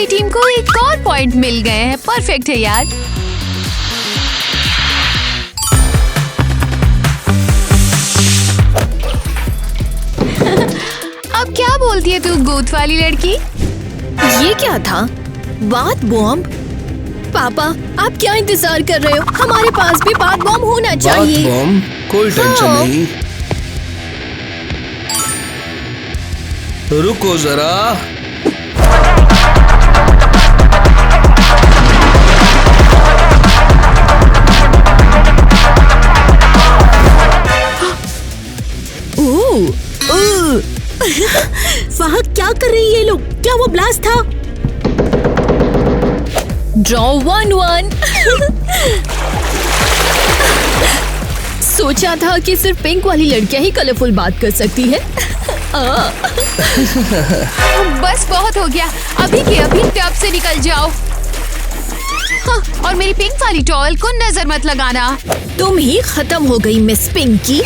मेरी टीम को एक और पॉइंट मिल गए हैं। परफेक्ट है यार। अब क्या बोलती है तू गोद वाली लड़की? ये क्या था? बात बॉम्ब? पापा, आप क्या इंतजार कर रहे हो? हमारे पास भी बात बॉम्ब होना चाहिए। बात बॉम्ब? कोई टेंशन नहीं। रुको जरा। वहाँ क्या कर रही है ये लोग? क्या वो ब्लास्ट था? ड्रॉ 1-1। सोचा था कि सिर्फ पिंक वाली लड़कियां ही कलरफुल बात कर सकती है। बस बहुत हो गया। अभी के अभी टब से निकल जाओ। हाँ, और मेरी पिंक वाली टॉल को नजर मत लगाना। तुम ही खत्म हो गई मिस पिंकी।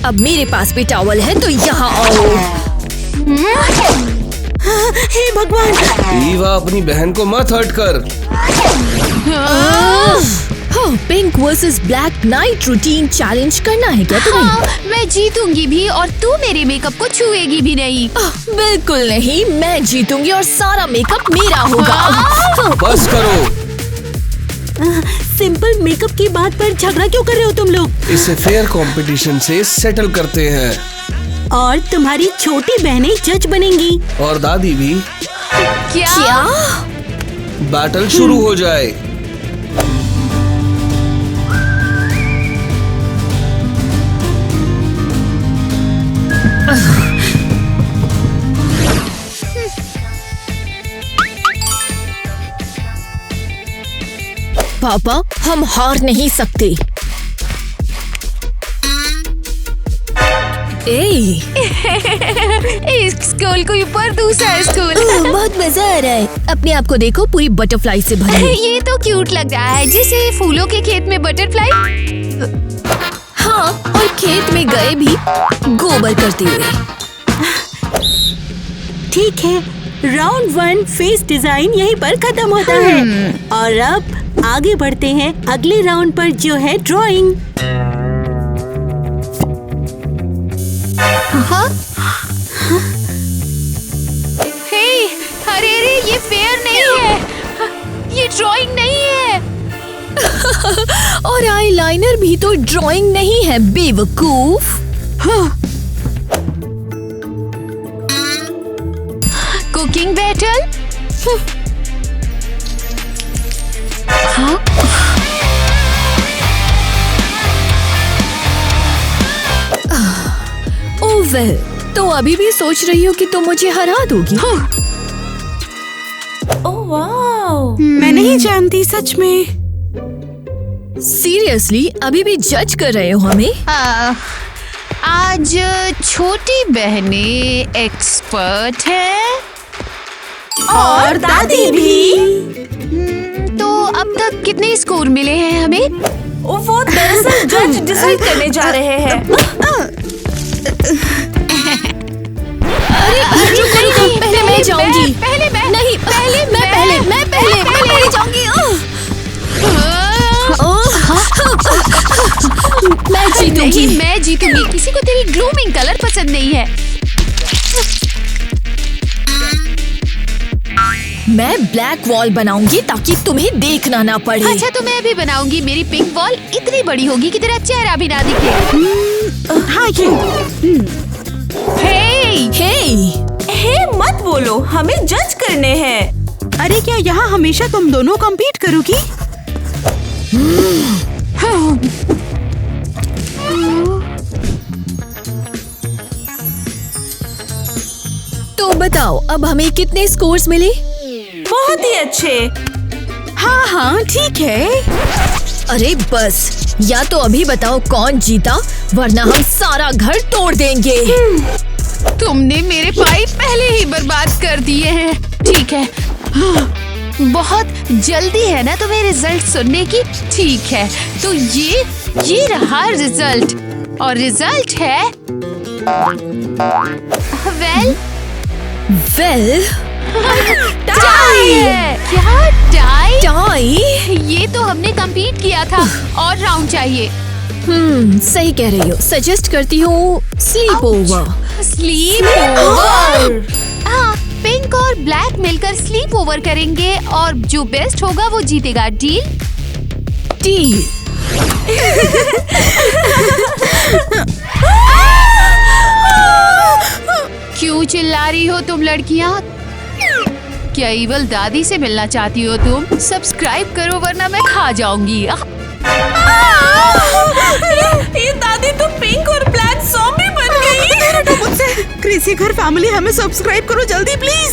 अब मेरे पास भी टॉवल है तो यहाँ आओ। हे भगवान! ईवा, अपनी बहन को मत हर्ट कर। Pink versus black night routine challenge करना है क्या तुम्हें? हाँ, मैं जीतूंगी भी और तू मेरे मेकअप को छुएगी भी नहीं। बिल्कुल नहीं, मैं जीतूंगी और सारा मेकअप मेरा होगा। बस करो। सिंपल मेकअप की बात पर झगड़ा क्यों कर रहे हो तुम लोग? इसे फेयर कंपटीशन से सेटल करते हैं। और तुम्हारी छोटी बहनें जज बनेंगी। और दादी भी। क्या? बैटल शुरू हो जाए। पापा, हम हार नहीं सकते। एक स्कूल के ऊपर दूसरा स्कूल। बहुत मजा आ रहा है। अपने आप को देखो, पूरी बटरफ्लाई से भरी है। ये तो क्यूट लग रहा है, जैसे फूलों के खेत में बटरफ्लाई। हाँ, और खेत में गए भी गोबर करते हुए। ठीक है, राउंड 1 फेस डिजाइन यहीं पर खत्म होता है। और अब आगे बढ़ते हैं अगले राउंड पर, जो है ड्राइंग। हाँ? हे, अरे ये फेयर नहीं है। ये ड्राइंग नहीं है। और आईलाइनर भी तो ड्राइंग नहीं है, बेवकूफ। Cooking battle? हाँ? ओह वेल, तो अभी भी सोच रही हो कि तुम मुझे हरा दोगी? ओह वाव, मैं नहीं जानती सच में। सीरियसली अभी भी जज कर रहे हो हमें? आज छोटी बहनें एक्सपर्ट हैं और दादी भी। तो अब तक कितने स्कोर मिले हैं हमें? वो दरअसल जज डिसाइड करने जा रहे हैं। रुको, पहले मैं जाऊंगी। पहले मैं नहीं, मैं पहले जाऊंगी। मैं जीतूंगी। नहीं, मैं जीतूंगी। किसी को तेरी ग्रूमिंग कलर पसंद नहीं है। मैं ब्लैक वॉल बनाऊंगी ताकि तुम्हें देखना ना पड़े। अच्छा, तो मैं भी बनाऊंगी। मेरी पिंक वॉल इतनी बड़ी होगी कि तेरा चेहरा भी ना दिखे। हाँ, हे मत बोलो, हमें जज करने हैं। अरे क्या यहाँ हमेशा तुम दोनों कम्पीट करोगी? तो बताओ, अब हमें कितने स्कोर्स मिले? बहुत ही अच्छे। हाँ, ठीक है। अरे बस, या तो अभी बताओ कौन जीता, वरना हम सारा घर तोड़ देंगे। तुमने मेरे पाइप पहले ही बर्बाद कर दिए हैं। ठीक है, बहुत जल्दी है ना तुम्हें रिजल्ट सुनने की? ठीक है, तो ये रहा रिजल्ट, और रिजल्ट है वेल टाई है। क्या टाई? ये तो हमने कंप्लीट किया था, और राउंड चाहिए। सही कह रही हो। सजेस्ट करती हूँ स्लीप ओवर। Sleep over? हाँ, पिंक और ब्लैक मिलकर स्लीप ओवर करेंगे और जो बेस्ट होगा वो जीतेगा। डील? डील। क्यों चिल्ला रही हो तुम लड़कियाँ? क्या इवल दादी से मिलना चाहती हो तुम? सब्सक्राइब करो वरना मैं खा जाऊंगी। ये दादी तो पिंक और ब्लैक ज़ॉम्बी बन गई। मुझसे क्रेज़ी घर फैमिली, हमें सब्सक्राइब करो जल्दी प्लीज।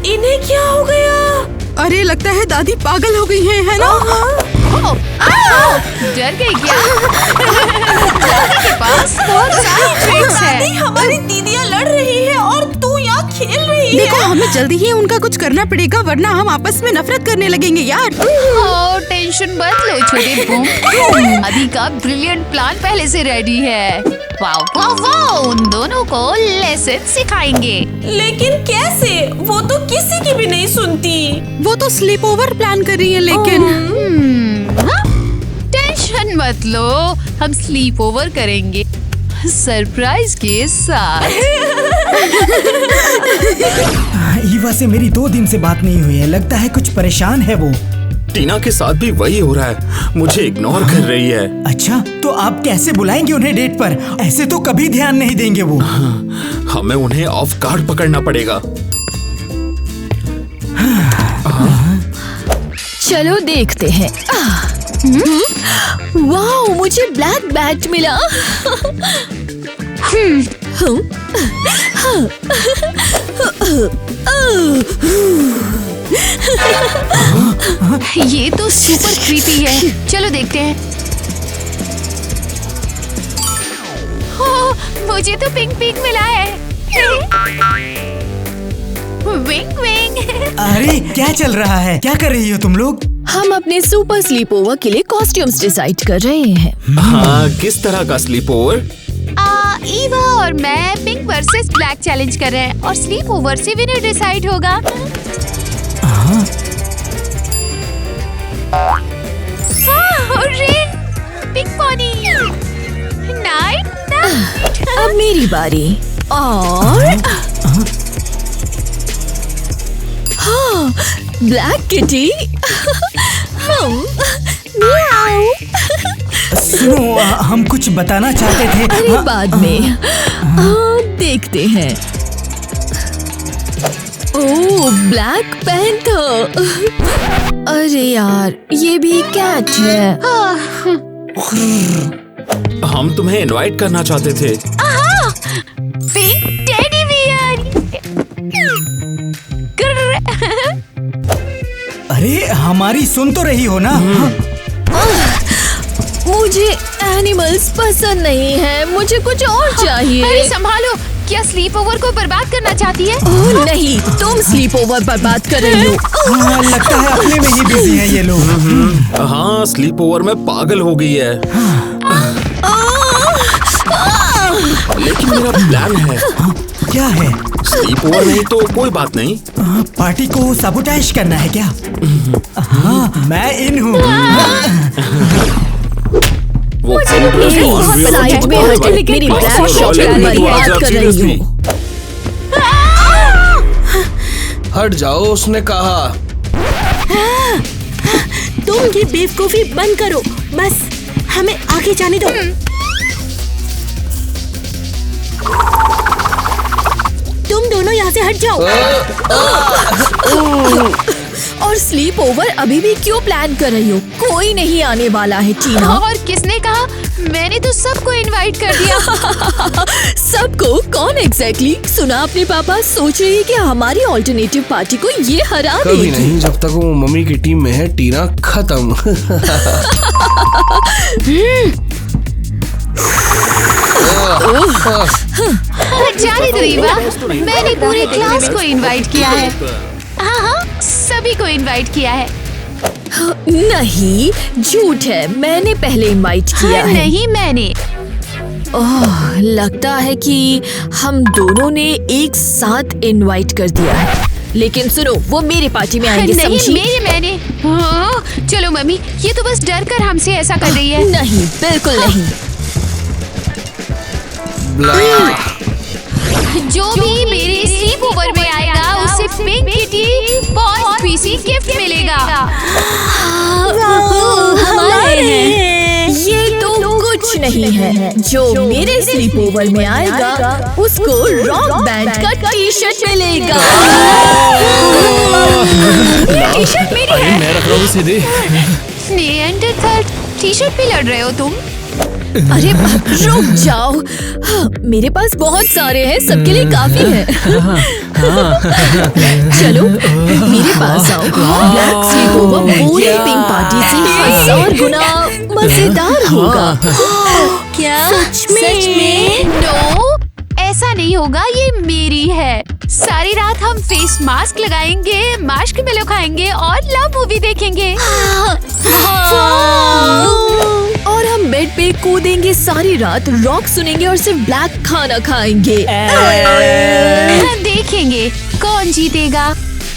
इन्हें क्या हो गया? अरे लगता है दादी पागल हो गई है ना? डर गई क्या? दादी के पास बहुत सारी ट्रिक्स दादी, है। हमारी दीदियाँ लड़ रही है और तू यहाँ खेल रही है। देखो, हमें जल्दी ही उनका कुछ करना पड़ेगा वरना हम आपस में नफरत करने लगेंगे यार। टेंशन मत लो छोटे बूम, दादी का ब्रिलियंट प्लान पहले से रेडी है। वाओ वाओ वाओ, उन दोनों को लेसन सिखाएंगे। लेकिन कैसे? वो तो किसी की भी नहीं सुनती। वो तो स्लीप ओवर प्लान कर रही है लेकिन टेंशन मत लो, हम स्लीप ओवर करेंगे सरप्राइज के साथ। ईवा से मेरी 2 दिन से बात नहीं हुई है, लगता है कुछ परेशान है वो। टीना के साथ भी वही हो रहा है, मुझे इग्नोर कर रही है। अच्छा, तो आप कैसे बुलाएंगे उन्हें डेट पर? ऐसे तो कभी ध्यान नहीं देंगे वो। हमें उन्हें ऑफ गार्ड पकड़ना पड़ेगा। चलो देखते हैं। वाओ, मुझे ब्लैक बैट मिला। ये तो सुपर क्रीपी है, चलो देखते हैं। मुझे तो पिंक पिंक मिला है। Wing wing. अरे क्या चल रहा है? क्या कर रही हो तुम लोग? हम अपने सुपर स्लीप ओवर के लिए कॉस्ट्यूम्स डिसाइड कर रहे हैं। हाँ, किस तरह का स्लीप ओवर? ईवा और मैं पिंक वर्सेस ब्लैक चैलेंज कर रहे हैं और स्लीप ओवर से विनर डिसाइड होगा। अरे पिंक पॉनी। नाइट। अब मेरी बारी। और हाँ, ब्लैक किटी। सुनो, हम कुछ बताना चाहते थे। अरे बाद में। देखते हैं। ओह, ब्लैक पैंथर। अरे यार, ये भी कैट है। हम तुम्हें इनवाइट करना चाहते थे। Pink teddy bear. अरे हमारी सुन तो रही हो ना? मुझे एनिमल्स पसंद नहीं है, मुझे कुछ और चाहिए। अरे संभालो, क्या स्लीप ओवर को बर्बाद करना चाहती है? ओह नहीं, तुम स्लीप ओवर बर्बाद कर रही हो। लगता है अपने में ही बिजी हैं ये लोग। हाँ, स्लीप ओवर में पागल हो गई है। लेकिन मेरा प्लान है। क्या है? स्लीप ओवर नहीं तो कोई बात नहीं। पार्टी को सबोटाइज करना है क्या? हाँ, मैं इन हूँ। वो साइड में हटो, मेरी ब्लैक शॉपिंग बर्बाद कर रही हो। हट जाओ, उसने कहा। तुम ये बेवकूफी बंद करो, बस हमें आगे जाने दो। तुम दोनों यहाँ से हट जाओ। और स्लीप ओवर अभी भी क्यों प्लान कर रही हो? कोई नहीं आने वाला है टीना। और किसने कहा? मैंने तो सबको इनवाइट कर दिया। सबको? कौन एग्जैक्टली? सुना अपने पापा सोच रही है कि हमारी ऑल्टरनेटिव पार्टी को ये हरा कभी देगी। नहीं, जब तक वो मम्मी की टीम में है टीना खत्म। जाने दो ईवा, मैंने पूरे क्लास को इनवाइट किया है। हाँ, सभी को इनवाइट किया है। नहीं, झूठ है, मैंने पहले इनवाइट किया है। नहीं, मैंने। ओह, लगता है कि हम दोनों ने एक साथ इनवाइट कर दिया है। लेकिन सुनो, वो मेरे पार्टी में आएंगे, नहीं, समझी? मैंने। चलो मम्मी, ये तो बस डर कर हमसे ऐसा कर रही है। नहीं, बिल्कुल नहीं। जो भी मेरे स्लीप ओवर में आएगा उसे pink kitty pause PC gift मिलेगा। ये तो कुछ नहीं है। जो मेरे स्लीप ओवर में आएगा उसको रॉक बैंड का टी-शर्ट मिलेगा। ये टी-शर्ट मेरी है। मैं रख रहा हूँ, इसे दे। निएंडरथल टी-शर्ट पे लड़ रहे हो तुम? अरे रुक जाओ, मेरे पास बहुत सारे हैं, सबके लिए काफी है। चलो मेरे पास आओ। ब्लैक स्लीप ओवर पूरी पिंक पार्टी से 1000 गुना मजेदार होगा। क्या सच में? नो, ऐसा नहीं होगा, ये मेरी है। सारी रात हम फेस मास्क लगाएंगे, मार्शमैलो खाएंगे और लव मूवी देखेंगे। और हम बेड पे कूदेंगे सारी रात, रॉक सुनेंगे और सिर्फ ब्लैक खाना खाएंगे। देखेंगे कौन जीतेगा।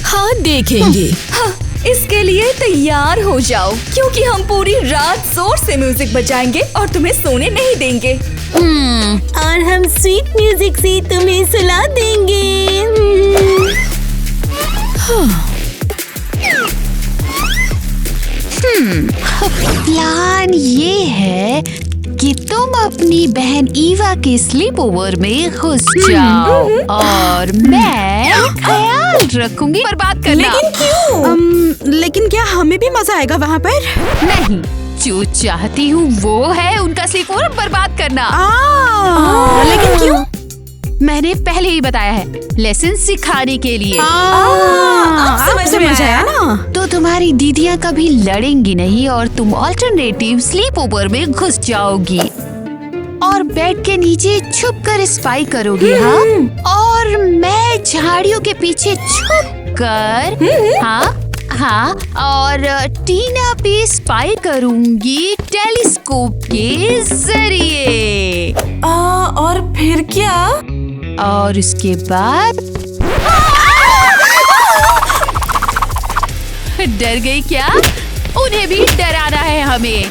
हाँ, देखेंगे। इसके लिए तैयार हो जाओ, क्योंकि हम पूरी रात जोर से म्यूजिक बजाएंगे और तुम्हें सोने नहीं देंगे। और हम स्वीट म्यूजिक से तुम्हें सुला देंगे। प्लान ये है कि तुम अपनी बहन ईवा के स्लीप ओवर में घुस जाओ और मैं ख्याल रखूंगी। बर्बाद करना। लेकिन क्यों? लेकिन क्या हमें भी मजा आएगा वहाँ पर? नहीं, जो चाहती हूँ वो है उनका स्लीप ओवर बर्बाद करना। लेकिन क्यों? मैंने पहले ही बताया है, लेसन सिखाने के लिए। अब समझ में आया ना। तो तुम्हारी दीदियाँ कभी लड़ेंगी नहीं और तुम ऑल्टरनेटिव स्लीप ओवर में घुस जाओगी और बेड के नीचे छुप कर स्पाई करोगी। हाँ, और मैं झाड़ियों के पीछे छुप कर हाँ, और टीना पे स्पाई करूंगी टेलीस्कोप के जरिए। और फिर क्या? और उसके बाद डर गई क्या? उन्हें भी डराना है हमें।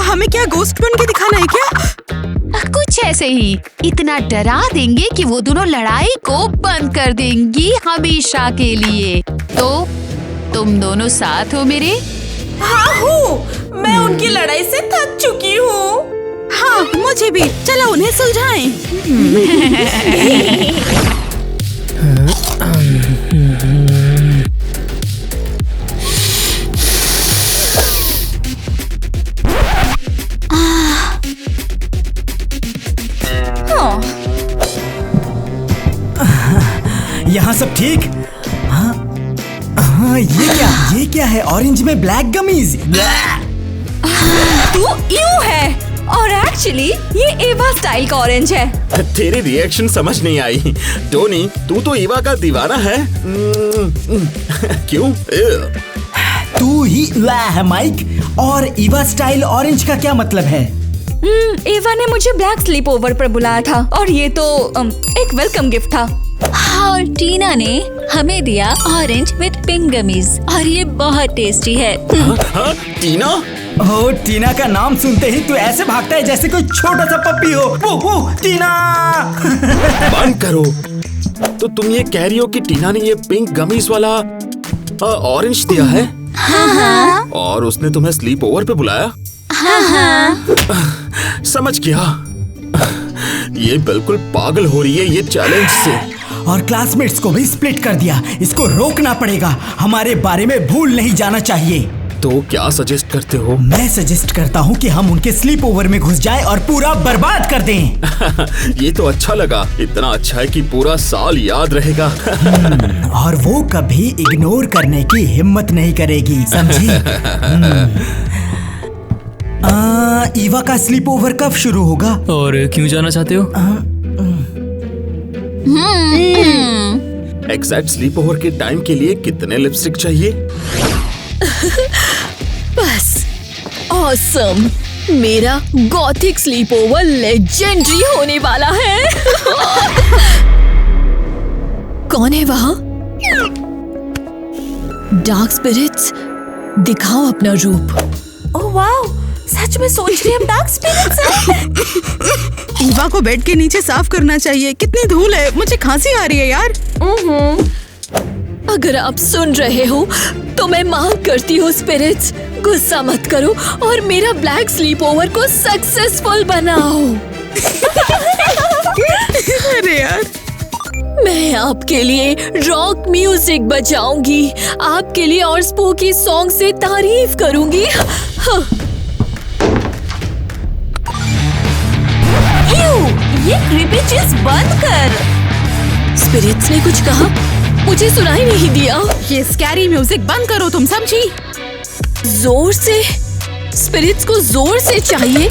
हमें क्या गोस्ट बन के दिखाना है क्या? कुछ ऐसे ही, इतना डरा देंगे कि वो दोनों लड़ाई को बंद कर देंगी हमेशा के लिए। तो तुम दोनों साथ हो मेरे? हाँ हूँ, मैं उनकी लड़ाई से थक चुकी हूँ। हाँ, मुझे भी। चलो उन्हें सुलझाएं। यहाँ सब ठीक? हाँ, ये क्या है? ऑरेंज में ब्लैक गमीज। तू यूं है, और एक्चुअली ये एवा स्टाइल का ऑरेंज है। तेरी रिएक्शन समझ नहीं आई। टोनी, तू तो ईवा का दीवाना है। क्यों? तू ही लाया है माइक। और ईवा स्टाइल ऑरेंज का क्या मतलब है? एवा ने मुझे ब्लैक स्लीप ओवर पर बुलाया था और ये तो एक वेलकम गिफ्ट था। और टीना ने हमें दिया ऑरेंज विद पिंक गमीज और ये बहुत टेस्टी है। हाँ, टीना? ओह, टीना का नाम सुनते ही तू ऐसे भागता है जैसे कोई छोटा सा पप्पी हो। वो टीना। बंद करो। तो तुम ये कह रही हो कि टीना ने ये पिंक गमीज वाला ऑरेंज दिया है? हाँ। और उसने तुम्हें स्लीप ओवर पे बुलाया? हाँ। समझ गया। ये बिल्कुल पागल हो रही है ये चैलेंज से। और क्लासमेट्स को भी स्प्लिट कर दिया। इसको रोकना पड़ेगा। हमारे बारे में भूल नहीं जाना चाहिए। तो क्या सजेस्ट करते हो? मैं सजेस्ट करता हूँ कि हम उनके स्लीप ओवर में घुस जाएं और पूरा बर्बाद कर दें। ये तो अच्छा लगा। इतना अच्छा है कि पूरा साल याद रहेगा। और वो कभी इग्नोर करने की हिम्मत नहीं करेगी, समझी? ईवा का स्लीप ओवर कब शुरू होगा? और क्यों जाना चाहते हो? एग्जैक्ट स्लीप ओवर के टाइम के लिए कितने लिपस्टिक चाहिए? बस ऑसम, मेरा गॉथिक स्लीप ओवर लेजेंडरी होने वाला है। कौन है वहाँ? डार्क स्पिरिट्स, दिखाओ अपना रूप। ओह वाओ, सच में सोच रही हम डार्क स्पिरिट्स हैं। ईवा को बेड के नीचे साफ करना चाहिए, कितनी धूल है, मुझे खांसी आ रही है यार। अगर आप सुन रहे हो तो मैं मांग करती हूँ स्पिरिट्स, गुस्सा मत करो और मेरा ब्लैक स्लीप ओवर को सक्सेसफुल बनाओ। अरे यार, मैं आपके लिए रॉक म्यूजिक बजाऊंगी, आपके लिए और स्पूकी सॉन्ग से तारीफ करूंगी। ये क्रीपी चीज बंद कर। स्पिरिट्स ने कुछ कहा, मुझे सुनाई नहीं दिया। ये स्कैरी म्यूजिक बंद करो, तुम समझी? जोर से, स्पिरिट्स को जोर से चाहिए।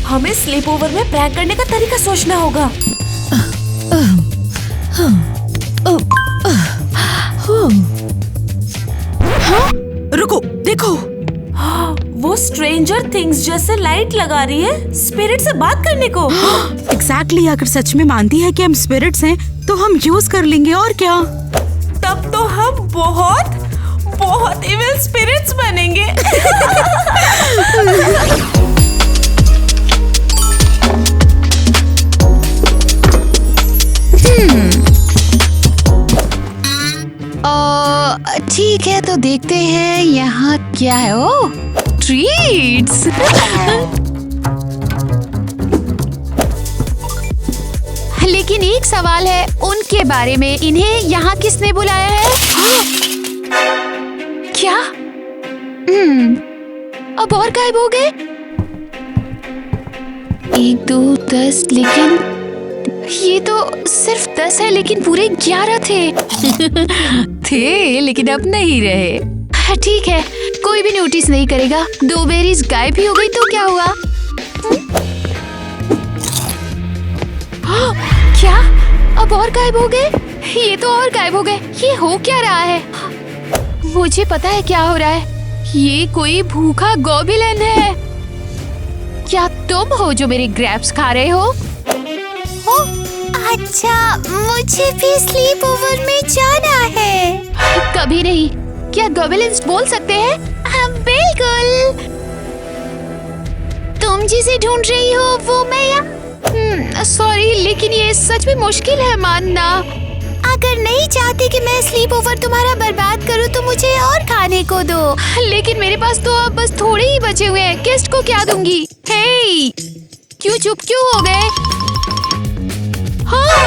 हमें स्लीप ओवर में प्रैंक करने का तरीका सोचना होगा। रुको, देखो। वो स्ट्रेंजर थिंग्स जैसे लाइट लगा रही है स्पिरिट से बात करने को। एग्जैक्टली, अगर सच में मानती है कि हम स्पिरिट्स हैं तो हम यूज कर लेंगे, और क्या। तब तो हम बहुत इविल स्पिरिट्स बनेंगे। ठीक है, तो देखते हैं यहाँ क्या है। ओ, ट्रीट्स। लेकिन एक सवाल है उनके बारे में, इन्हें यहाँ किसने बुलाया है? क्या? अब और गायब हो गए? 1 2 10, लेकिन ये तो सिर्फ 10 है, लेकिन पूरे 11 थे लेकिन अब नहीं रहे। ठीक है, कोई भी नोटिस नहीं करेगा। 2 बेरीज गायब ही हो गई तो क्या हुआ? क्या? अब और गायब हो गए? ये तो और गायब हो गए। ये हो क्या रहा है? मुझे पता है क्या हो रहा है। ये कोई भूखा गॉबिलन है। क्या तुम हो जो मेरे ग्रैप्स खा रहे हो? अच्छा, मुझे भी स्लीप ओवर में जाना है। कभी नहीं। क्या गॉबिलिन्स बोल सकते हैं? हाँ, बिल्कुल। तुम जिसे ढूंढ रही हो वो मैं या? सॉरी, लेकिन ये सच में मुश्किल है मानना। अगर नहीं चाहते कि मैं स्लीप ओवर तुम्हारा बर्बाद करूं तो मुझे और खाने को दो। लेकिन मेरे पास तो अब बस थोड़े ही बचे हुए हैं। गेस्ट को क्या दूंगी? हे, क्यों चुप क्यों हो गए? हाँ,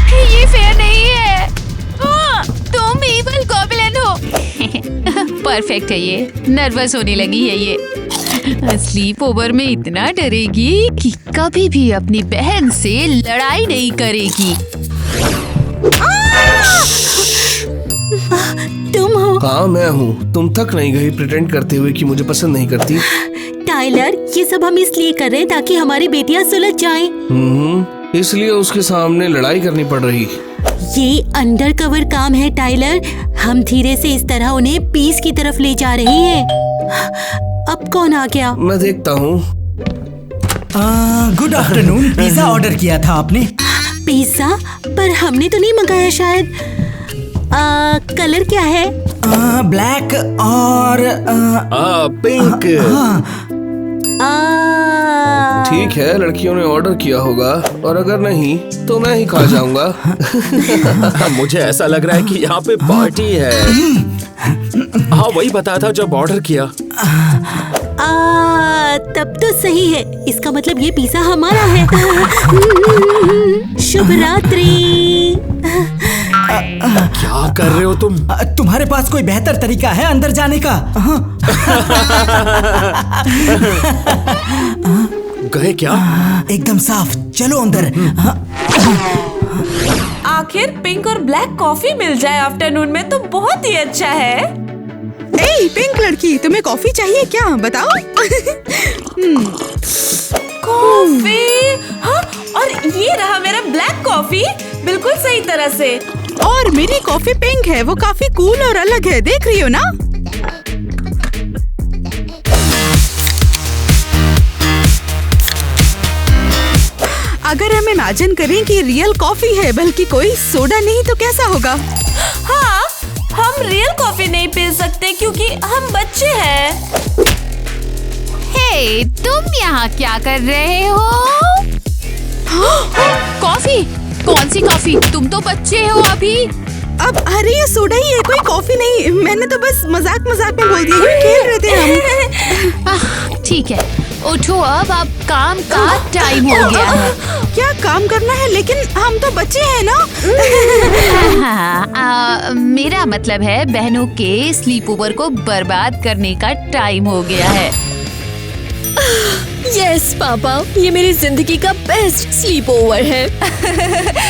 ये फेयर नहीं है। तुम इविल गॉब्लिन हो। परफेक्ट है ये। नर्वस होने लगी है ये। स्लीप ओवर में इतना डरेगी कि कभी भी अपनी बहन से लड़ाई नहीं करेगी। तुम हो? हाँ, मैं हूँ। तुम थक नहीं गई प्रिटेंड करते हुए कि मुझे पसंद नहीं करती? टाइलर, ये सब हम इसलिए कर रहे हैं ताकि हमारी बेटियां सुलझ जाएं। इसलिए उसके सामने लड़ाई करनी पड़ रही। ये अंडर कवर काम है टाइलर। हम धीरे से इस तरह उन्हें पीस की तरफ ले जा रहे हैं। अब कौन आ गया? मैं देखता हूँ। Good afternoon. पिज्जा ऑर्डर किया था आपने? पिज्जा? पर हमने तो नहीं मंगाया शायद। कलर क्या है? ब्लैक और पिंक। ठीक है, लड़कियों ने ऑर्डर किया होगा, और अगर नहीं तो मैं ही खा जाऊंगा। मुझे ऐसा लग रहा है कि यहाँ पे पार्टी है। हाँ, वही बताया था जब ऑर्डर किया। तब तो सही है। इसका मतलब ये पिज्जा हमारा है। शुभ रात्रि। क्या कर रहे हो तुम? तुम्हारे पास कोई बेहतर तरीका है अंदर जाने का? गए क्या? एकदम साफ। चलो अंदर। आखिर पिंक और ब्लैक कॉफी मिल जाए आफ्टरनून में तो बहुत ही अच्छा है। ए पिंक लड़की, तुम्हें कॉफी चाहिए क्या? बताओ। कॉफी? हाँ, और ये रहा मेरा ब्लैक कॉफी, बिल्कुल सही तरह से। और मेरी कॉफी पिंक है, वो काफी कूल और अलग है, देख रही हो ना? अगर हम इमेजिन करें कि रियल कॉफी है बल्कि कोई सोडा नहीं तो कैसा होगा? हाँ, हम रियल कॉफी नहीं पी सकते क्योंकि हम बच्चे हैं। हे, तुम यहाँ क्या कर रहे हो? कॉफी? कौन सी कॉफी? तुम तो बच्चे हो अभी। अब अरे ये सोडा ही है, कोई कॉफी नहीं। मैंने तो बस मजाक मजाक में बोल दिया, ये खेल रहे थे हम। ठीक है, उठो अब काम का टाइम हो गया है। क्या काम करना है? लेकिन हम तो बच्चे हैं ना। मेरा मतलब है बहनों के स्लीप ओवर को बर्बाद करने का टाइम हो गया है। यस पापा, ये मेरी जिंदगी का बेस्ट स्लीप ओवर है।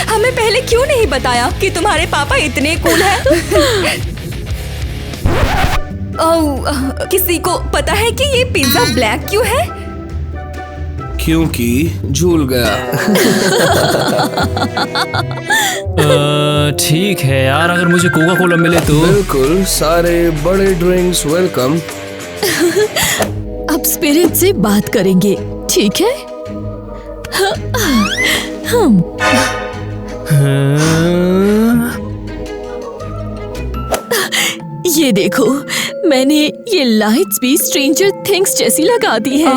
हमें पहले क्यों नहीं बताया कि तुम्हारे पापा इतने कूल हैं? किसी को पता है कि ये पिज्जा ब्लैक क्यों है? क्योंकि झूल गया। ठीक है यार, अगर मुझे कोका कोला मिले तो। बिल्कुल, सारे बड़े ड्रिंक्स वेलकम। अब स्पिरिट से बात करेंगे, ठीक है? हम ये देखो, मैंने ये लाइट्स भी स्ट्रेंजर थिंग्स जैसी लगा दी है।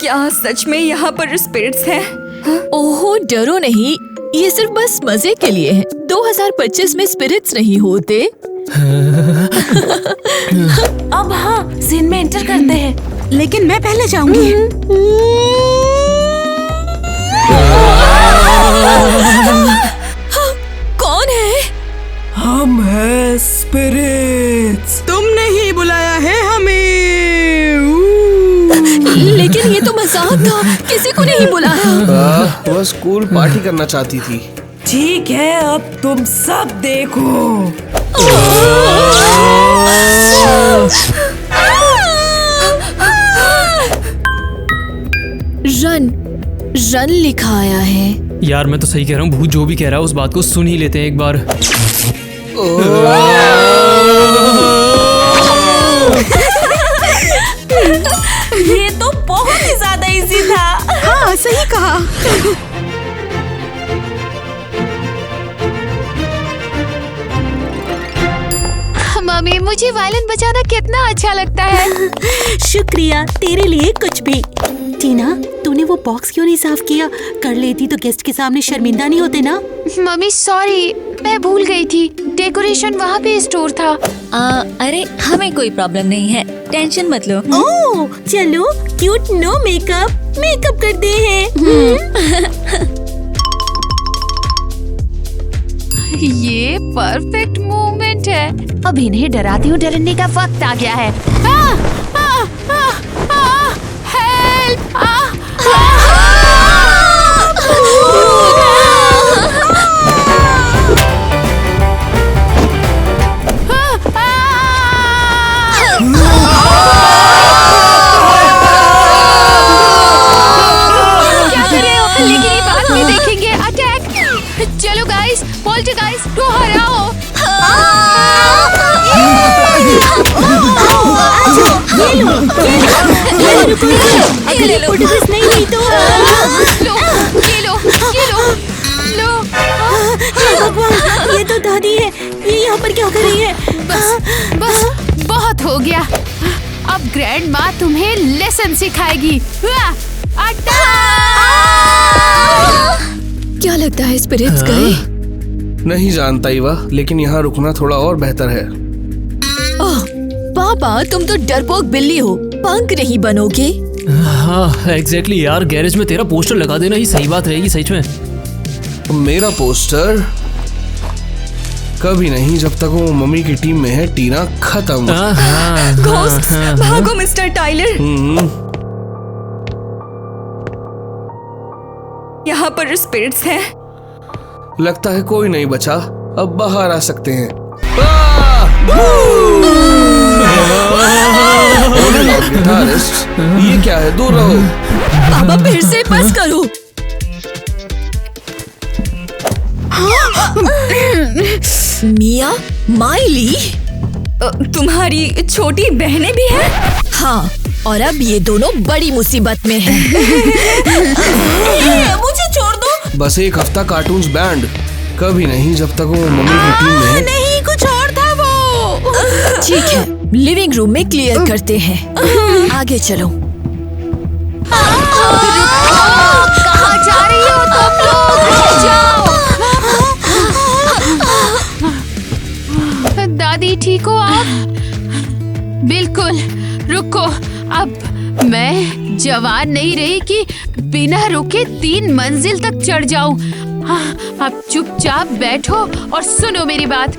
क्या सच में यहाँ पर स्पिरिट्स हैं? ओहो डरो नहीं, ये सिर्फ बस मजे के लिए है। 2025 में स्पिरिट्स नहीं होते। अब हाँ, सीन में एंटर करते हैं। लेकिन मैं पहले जाऊंगी। कौन है? हम हैं स्पिरिट्स। तुमने ही बुलाया है हमें। लेकिन ये तो मजाक था, किसी को नहीं बुलाया। बस स्कूल पार्टी करना चाहती थी। ठीक है, अब तुम सब देखो। रन लिखा आया है। यार मैं तो सही कह रहा हूँ, भूत जो भी कह रहा है उस बात को सुन ही लेते हैं एक बार। ये तो बहुत ही ज्यादा इजी था। हाँ सही कहा। मम्मी, मुझे वायलिन बजाना कितना अच्छा लगता है। शुक्रिया, तेरे लिए कुछ भी। टीना, तूने वो बॉक्स क्यों नहीं साफ किया? कर लेती तो गेस्ट के सामने शर्मिंदा नहीं होते ना। मम्मी सॉरी, मैं भूल गई थी। डेकोरेशन वहाँ पे स्टोर था। अरे हमें कोई प्रॉब्लम नहीं है, टेंशन मत लो। ओह, चलो क्यूट नो मेकअप करते हैं। ये परफेक्ट मोमेंट है। अब इन्हें डराती हूँ, डरने का वक्त आ गया है। हेल्प! क्या कर रहे हो? लेकिन ये बाद में देखेंगे। अटैक! चलो गाइस, पोल्टरगाइस्ट को हराओ। अगले पोर्टुगीज नहीं हुई तो लो। हे भगवान, ये तो दादी है। ये यहाँ पर क्या कर रही है? बस बहुत हो गया। अब ग्रैंड माँ तुम्हें लेसन सिखाएगी। क्या लगता है स्पिरिट्स गए? नहीं जानता इवा, लेकिन यहाँ रुकना थोड़ा और बेहतर है। पापा, तुम तो डरपोक बिल्ली हो, पंख नहीं बनोगे। हाँ एग्जैक्टली यार, गैरेज में तेरा पोस्टर लगा देना ही सही बात रहेगी सच में। मेरा पोस्टर कभी नहीं, जब तक वो मम्मी की टीम में है। टीना खत्म। घोस्ट, भागो मिस्टर टाइलर। यहाँ पर स्पिरिट्स हैं। लगता है कोई नहीं बचा, अब बाहर आ सकते हैं। गिटारिस्ट, ये क्या है? दूर रहो। पापा फिर से बस करो। मिया, माइली, तुम्हारी छोटी बहनें भी हैं? हाँ, और अब ये दोनों बड़ी मुसीबत में हैं। मुझे छोड़ दो। बस एक हफ्ता कार्टून्स बैंड, कभी नहीं जब तक वो मम्मी की टीम में है। नहीं, कुछ और था वो। ठीक है, लिविंग रूम में क्लियर करते हैं। आगे चलो। कहाँ जा रही हो तुम लोग? जाओ। दादी ठीक हो आप? बिल्कुल, रुको। अब मैं जवान नहीं रही कि बिना रुके 3 मंजिल तक चढ़ जाऊं। अब चुपचाप बैठो और सुनो मेरी बात।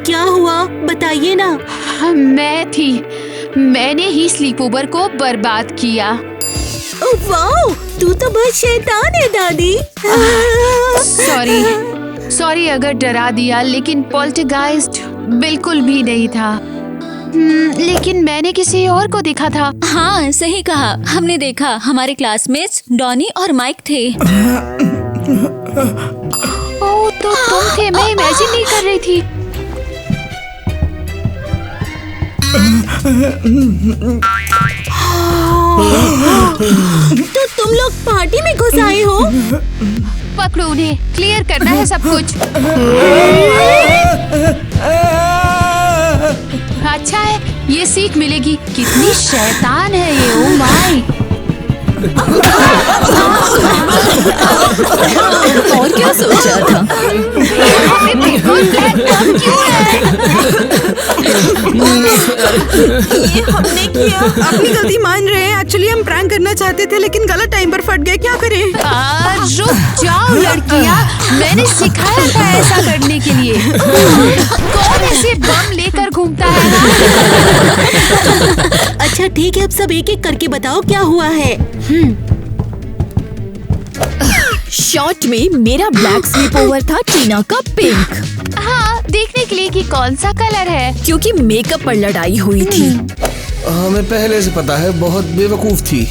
क्या हुआ, बताइए ना। मैंने ही स्लीप ओवर को बर्बाद किया। वाह, तू तो बहुत शैतान है दादी। सॉरी अगर डरा दिया, लेकिन पोल्टरगाइस्ट बिल्कुल भी नहीं था। लेकिन मैंने किसी और को देखा था। हाँ, सही कहा, हमने देखा। हमारे क्लासमेट्स डॉनी और माइक थे। ओह, तो तुम थे। मैं इमेजिन नहीं कर रही थी। तो तुम लोग पार्टी में घुस आए हो? पकड़ो उन्हें, क्लियर करना है सब कुछ। अच्छा है, ये सीख मिलेगी। कितनी शैतान है ये। Oh my. और क्या सोचा था? ये हमने किया। अपनी गलती मान रहे हैं। एक्चुअली हम प्रैंक करना चाहते थे, लेकिन गलत टाइम पर फट गए। क्या करें? रुक जाओ लड़कियाँ, मैंने सिखाया था ऐसा करने के लिए। कौन ऐसे बम लेकर घूमता है? अच्छा ठीक है, अब सब एक एक करके बताओ क्या हुआ है। शॉर्ट में मेरा ब्लैक स्लीप ओवर था, टीना का पिंक। हाँ, देखने के लिए कि कौन सा कलर है। क्योंकि मेकअप पर लड़ाई हुई थी। हमें पहले से पता है, बहुत बेवकूफ थी।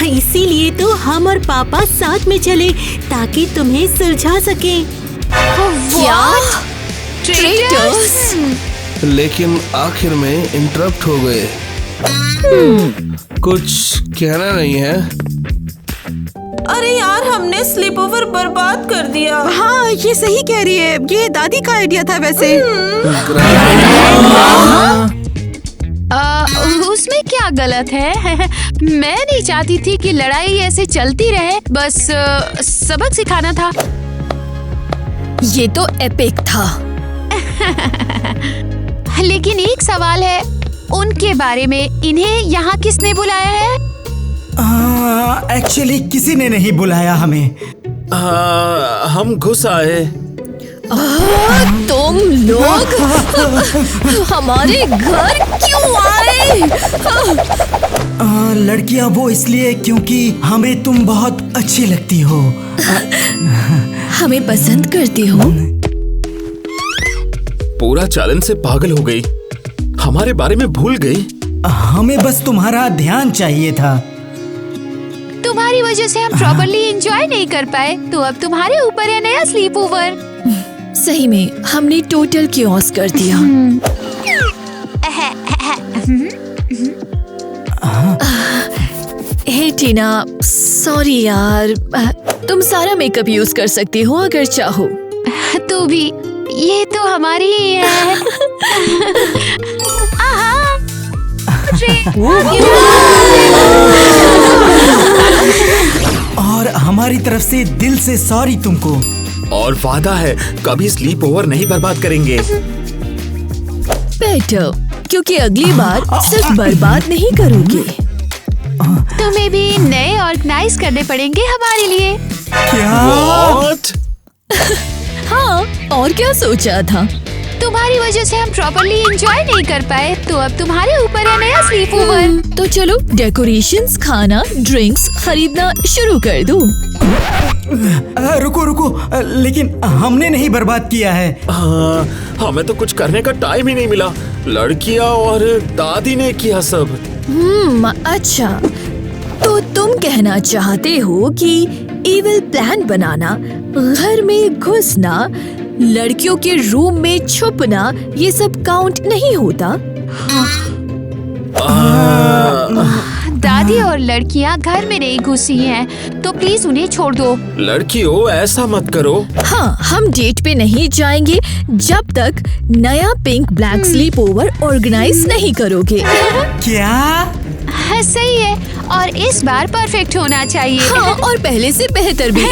इसीलिए तो हम और पापा साथ में चले, ताकि तुम्हें सुलझा सके। क्या? ट्रेटर्स? लेकिन आखिर में इंटरप्ट हो गए। कुछ कहना नहीं है? अरे यार, हमने स्लीप ओवर बर्बाद कर दिया। हाँ, ये सही कह रही है। ये दादी का आइडिया था वैसे। उसमें क्या गलत है? मैं नहीं चाहती थी कि लड़ाई ऐसे चलती रहे, बस सबक सिखाना था। ये तो एपिक था। लेकिन एक सवाल है, उनके बारे में। इन्हें यहाँ किसने बुलाया है? एक्चुअली किसी ने नहीं बुलाया हमें। हम घुस आए। तुम लोग हमारे घर क्यों आए? लड़कियां वो इसलिए क्योंकि हमें तुम बहुत अच्छी लगती हो। हमें पसंद करती हो? पूरा चैलेंज से पागल हो गई, हमारे बारे में भूल गई। हमें बस तुम्हारा ध्यान चाहिए था। तुम्हारी वजह से हम प्रॉपर्ली एंजॉय नहीं कर पाए, तो अब तुम्हारे ऊपर है नया स्लीप ओवर। सही में हमने टोटल कियोस कर दिया। हे टीना, सॉरी यार। तुम सारा मेकअप यूज कर सकती हो अगर चाहो। तू भी, ये तो हमारी ही है। और हमारी तरफ से दिल से सॉरी तुमको। और वादा है, कभी स्लीप ओवर नहीं बर्बाद करेंगे। बेटर, क्योंकि अगली बार सिर्फ बर्बाद नहीं करोगे। तुम्हें भी नए ऑर्गेनाइज करने पड़ेंगे हमारे लिए। क्या? हाँ, और क्या सोचा था? तुम्हारी वजह से हम प्रॉपर्ली एंजॉय नहीं कर पाए, तो अब तुम्हारे ऊपर है नया स्लीप ओवर। तो चलो डेकोरेशंस, खाना, ड्रिंक्स खरीदना शुरू कर दो। रुको रुको, लेकिन हमने नहीं बर्बाद किया है। हमें तो कुछ करने का टाइम ही नहीं मिला। लड़कियां और दादी ने किया सब। अच्छा, तो तुम कहना चाहते हो कि इविल प्लान बनाना, घर में घुसना, लड़कियों के रूम में छुपना, ये सब काउंट नहीं होता? दादी और लड़कियां घर में नहीं घुसी हैं, तो प्लीज उन्हें छोड़ दो। लड़कियों, ऐसा मत करो। हाँ, हम डेट पे नहीं जाएंगे जब तक नया pink black sleepover organise नहीं करोगे। क्या? हाँ, सही है, और इस बार परफेक्ट होना चाहिए। हाँ, और पहले से बेहतर भी।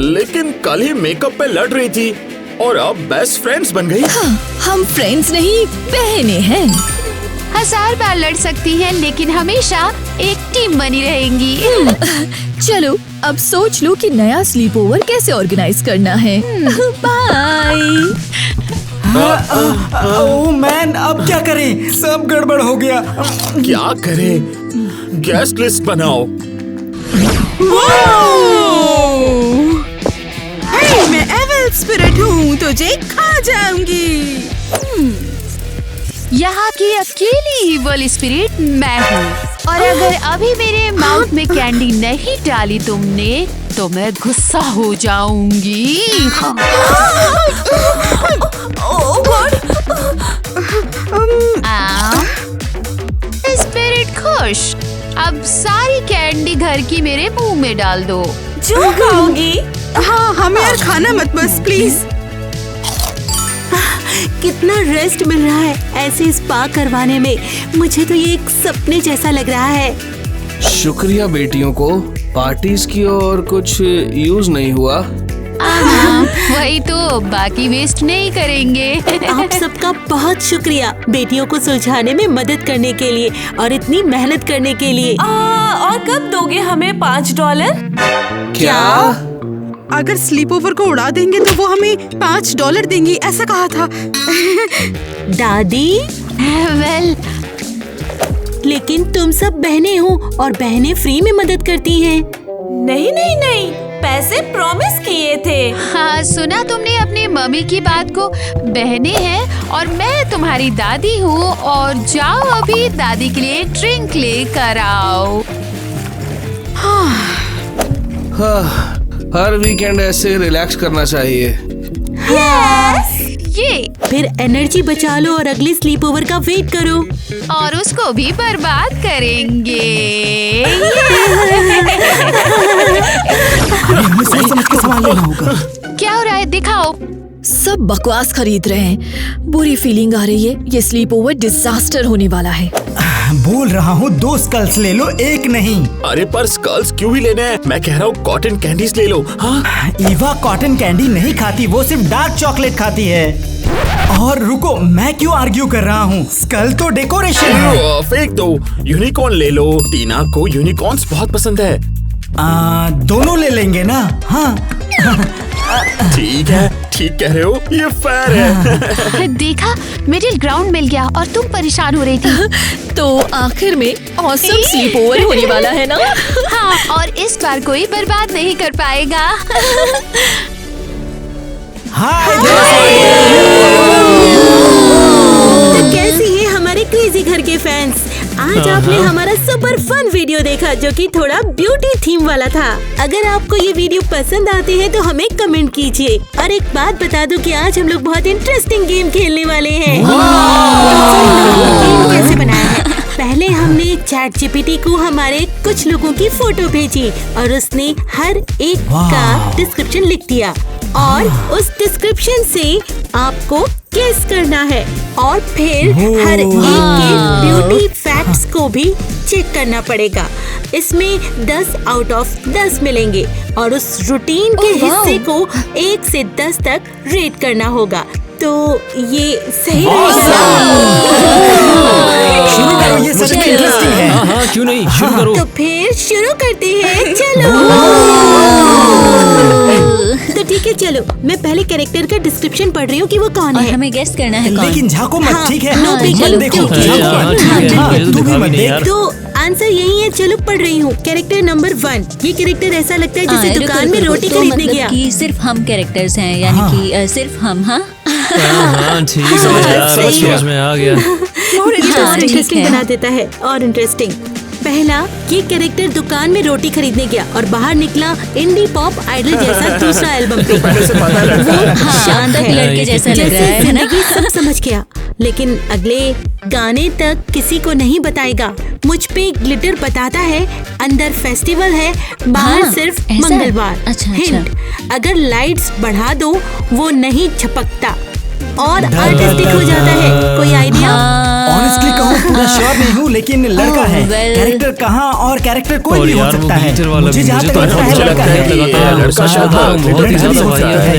लेकिन कल ही मेकअप पे लड़ रही थी और अब बेस्ट फ्रेंड्स बन गई। हाँ, हम फ्रेंड्स नहीं, बहनें हैं। 1000 बार लड़ सकती हैं, लेकिन हमेशा एक टीम बनी रहेंगी। चलो, अब सोच लो कि नया स्लीप ओवर कैसे ऑर्गेनाइज करना है। बाय। ओह मैन, अब क्या करें? सब गड़बड़ हो गया। क्या करें? गेस्ट लिस्ट बनाओ। हे, मैं एविल स्पिरिट हूँ, तुझे खा जाऊंगी। यहाँ की अकेली इविल स्पिरिट मैं हूँ, और अगर अभी मेरे माउथ में कैंडी नहीं डाली तुमने, तो मैं गुस्सा हो जाऊंगी। स्पिरिट खुश, अब सारी कैंडी घर की मेरे मुंह में डाल दो। जो खाओगी? हाँ, हमें यार खाना मत बस, प्लीज। कितना रेस्ट मिल रहा है ऐसे स्पा करवाने में। मुझे तो ये एक सपने जैसा लग रहा है। शुक्रिया बेटियों को, पार्टीज की और कुछ यूज नहीं हुआ। वही तो, बाकी वेस्ट नहीं करेंगे। आप सबका बहुत शुक्रिया बेटियों को सुलझाने में मदद करने के लिए और इतनी मेहनत करने के लिए। और कब दोगे हमें $5? क्या? अगर स्लीप ओवर को उड़ा देंगे तो वो हमें $5 देंगी, ऐसा कहा था। दादी, वेल, लेकिन तुम सब बहनें हो और बहनें फ्री में मदद करती हैं। नहीं नहीं नहीं, पैसे प्रॉमिस किए थे। हाँ, सुना तुमने अपनी मम्मी की बात को। बहनें हैं और मैं तुम्हारी दादी हूँ, और जाओ अभी दादी के लिए ड्रिंक लेकर आओ। हाँ, हर वीकेंड ऐसे रिलैक्स करना चाहिए। ये फिर एनर्जी बचा लो और अगली स्लीप ओवर का वेट करो। और उसको भी बर्बाद करेंगे। हमें सही समझ के सामान लेना होगा। क्या हो रहा है, दिखाओ। सब बकवास खरीद रहे हैं। बुरी फीलिंग आ रही है। ये स्लीप ओवर डिजास्टर होने वाला है। बोल रहा हूँ 2 स्कल्स ले लो, एक नहीं। अरे पर स्कल्स क्यों ही लेने हैं? मैं कह रहा हूँ कॉटन कैंडीज ले लो। हाँ? ईवा कॉटन कैंडी नहीं खाती, वो सिर्फ डार्क चॉकलेट खाती है। और रुको, मैं क्यों आर्ग्यू कर रहा हूँ? स्कल तो डेकोरेशन है। फेंक दो। यूनिकॉर्न ले लो। टीना को यूनिकॉर्न्स बहुत पसंद है। दोनों ले लेंगे ना? हाँ। ठीक है, ठीक कह रहे हो, ये फेयर है। देखा, मिडिल ग्राउंड मिल गया और तुम परेशान हो रही थी। तो आखिर में ऑसम स्लीप ओवर होने वाला है ना? हाँ, और इस बार कोई बर्बाद नहीं कर पाएगा। तो कैसी है हमारे क्रेजी घर के फैंस? आज आपने हमारा सुपर फन वीडियो देखा जो कि थोड़ा ब्यूटी थीम वाला था। अगर आपको ये वीडियो पसंद आते हैं तो हमें कमेंट कीजिए। और एक बात बता दूं कि आज हम लोग बहुत इंटरेस्टिंग गेम खेलने वाले हैं। गेम कैसे बनाया है? पहले हमने चैट जीपीटी को हमारे कुछ लोगों की फोटो भेजी और उसने हर एक का डिस्क्रिप्शन लिख दिया, और उस डिस्क्रिप्शन से आपको गेस करना है और फिर हर एक के ब्यूटी फैक्ट्स को भी चेक करना पड़ेगा। इसमें 10 आउट ऑफ 10 मिलेंगे और उस रूटीन के हिस्से को 1 से 10 तक रेट करना होगा। तो ये सही रहेगा? शुरू करो, ये सच में इंटरेस्टिंग है। हाँ, क्यों नहीं, शुरू करो। तो फिर शुरू करते हैं, चलो। तो ठीक है, चलो मैं पहले कैरेक्टर का डिस्क्रिप्शन पढ़ रही हूँ कि वो कौन और है। हमें गेस करना है कौन। लेकिन झाको मत, ठीक है? नो बिग मत देखो, क्योंकि- झाको मत। ठीक है, हाँ, मुझे तो तू भी दिखा मत भी नहीं देख। यार। तो आंसर यही है, चलो पढ़ रही हूँ। कैरेक्टर नंबर 1, ये कैरेक्टर ऐसा लगता है जैसे दुकान में रोटी खरीदने गया। कि सिर्फ हम कैरेक्टर्स हैं, यानी कि सिर्फ हम। हाँ ठीक है यार, समझ में आ गया। और इंटरेस्टिंग बना देता है, और इंटरेस्टिंग। पहला, ये कैरेक्टर दुकान में रोटी खरीदने गया और बाहर निकला इंडी पॉप आइडल जैसा दूसरा एल्बम पे। शानदार लड़के जैसा लग रहा है ना? जिंदगी सब समझ गया, लेकिन अगले गाने तक किसी को नहीं बताएगा। मुझ पे ग्लिटर बताता है, अंदर फेस्टिवल है, बाहर सिर्फ मंगलवार। हिंट, अगर लाइट्स बढ़ा दो वो नहीं झपकता और आर्टिस्टिक हो जाता है। कोई आइडिया? ऑनेस्टली कहूँ मैं श्योर नहीं हूँ, लेकिन लड़का है। कैरेक्टर कहाँ और कैरेक्टर कोई भी हो सकता है। मुझे जहाँ तक लगता है लड़का है।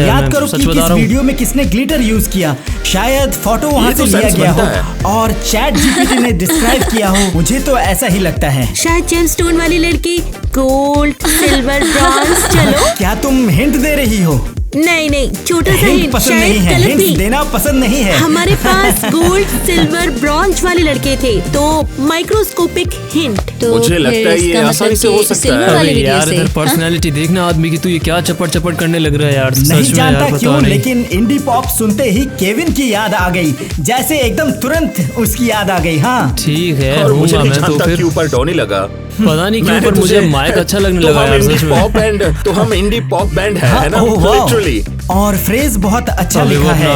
याद करो कि किस वीडियो में किसने ग्लिटर यूज किया। शायद फोटो वहाँ से लिया गया हो और चैट जीपीटी ने डिस्क्राइब किया हो। मुझे तो ऐसा ही लगता है। शायद जेमस्टोन वाली लड़की, गोल्ड, सिल्वर, ब्रॉन्ज। चलो, क्या तुम हिंट दे रही हो? नहीं, छोटा सा हिंट। पसंद नहीं है, हिंट देना पसंद नहीं है। हमारे पास गोल्ड, सिल्वर, ब्रॉन्ज वाले लड़के थे, तो माइक्रोस्कोपिक हिंट। तो मुझे लगता है ये आसानी से हो सकता है। अरे यार, इधर पर्सनालिटी देखना आदमी की, तू ये क्या चपट करने लग रहा है यार। नहीं जानता क्यों, लेकिन इंडी पॉप सुनते ही केविन की याद आ गई, जैसे एकदम तुरंत उसकी याद आ गई। हाँ ठीक है, और मुझे नहीं जानता क्यों पर डॉनी लगा। पता नहीं क्यों, पर मुझे माइक अच्छा लगने लगा यार सच में। पॉप बैंड, तो हम इंडी पॉप बैंड है ना लिटरली। और फ्रेज बहुत अच्छा लिखा है।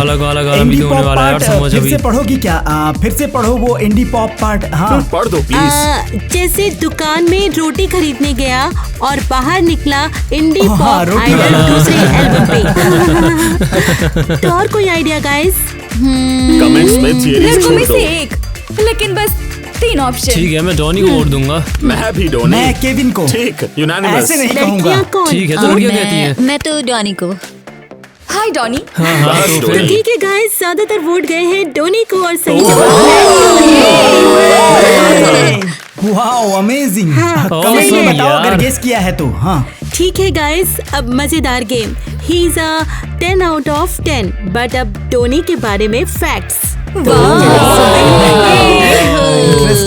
इंडी पॉप पार्ट फिर से पढ़ोगी क्या? फिर से पढ़ो वो इंडी पॉप पार्ट। हाँ पढ़ दो प्लीज। जैसे दुकान में रोटी खरीदने गया और बाहर निकला इंडी पॉप आइडल दूसरे एल्बम पे। तो और कोई आइडिया गाइस? कमेंट्स में थियरीज छोड़ दो। एक, लेकिन बस 3 ऑप्शन। ठीक है, मैं डॉनी को वोट दूंगा। मैं भी डॉनी। मैं केविन को। ठीक, यूनानिमस। ऐसे नहीं कहूँगा। ठीक है, तो लड़कियाँ कहती हैं। मैं तो डॉनी को। हाय डॉनी। हाँ, तो फिर ठीक है गाइस, ज्यादातर वोट गए हैं डोनी को और सही जवाब वाओ अमेजिंग। कमेंट्स में बताओ अगर गेस किया है तो। हाँ ठीक है गाइस, अब मजेदार game. He is a 10 out of 10, but अब डोनी के बारे में फैक्ट्स।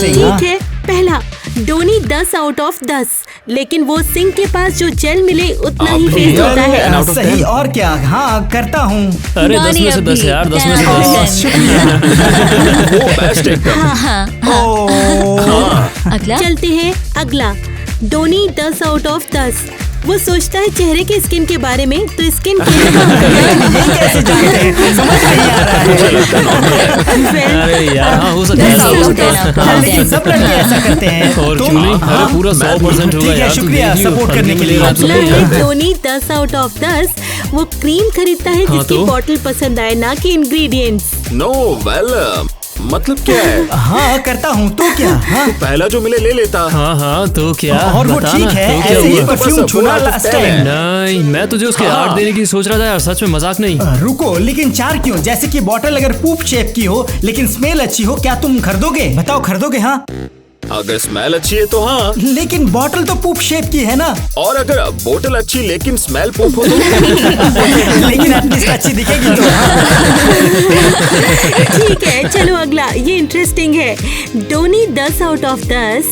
ठीक है, पहला, डोनी 10 out of 10, लेकिन वो सिंह के पास जो जेल मिले उतना ही फेस होता है। सही, और क्या? हाँ करता हूँ। अरे 10 में से 10 यार, 10 में से 10। वो बेस्ट एकदम। अगला चलते हैं अगला। डोनी 10 out of 10, वो सोचता है चेहरे के स्किन के बारे में, तो स्किन कैसे जानते हैं? समझ नहीं आ रहा है। अरे यार, हाँ हो सकता है। लेकिन सब लड़के ऐसा करते हैं। और क्यों नहीं? अरे पूरा 100% होगा यार। शुक्रिया सपोर्ट करने के लिए। डोनी 10 out of 10, वो क्रीम खरीदता है जिसकी बॉटल पसंद आए, ना कि इंग्रेडिएंट्स। नो वेल, मतलब क्या है? हाँ करता हूँ, तो क्या? हाँ तो पहला जो मिले ले लेता। हाँ तो क्या? और वो ठीक है, ऐसे ही परफ्यूम छूना लास्ट टाइम। नहीं, मैं तुझे उसके 8 देने की सोच रहा था यार, सच में मजाक नहीं। रुको, लेकिन 4 क्यों? जैसे कि बॉटल अगर पूप शेप की हो लेकिन स्मेल अच्छी हो, क्या तुम खरीदोगे? बताओ खरीदोगे? हाँ अगर स्मेल अच्छी है तो हाँ। लेकिन बॉटल तो पूप शेप की है ना। और अगर बोतल अच्छी लेकिन स्मेल पूप हो तो लेकिन एटलीस्ट अच्छी दिखेगी तो। ठीक है, चलो अगला, ये इंटरेस्टिंग है। डोनी 10 out of 10,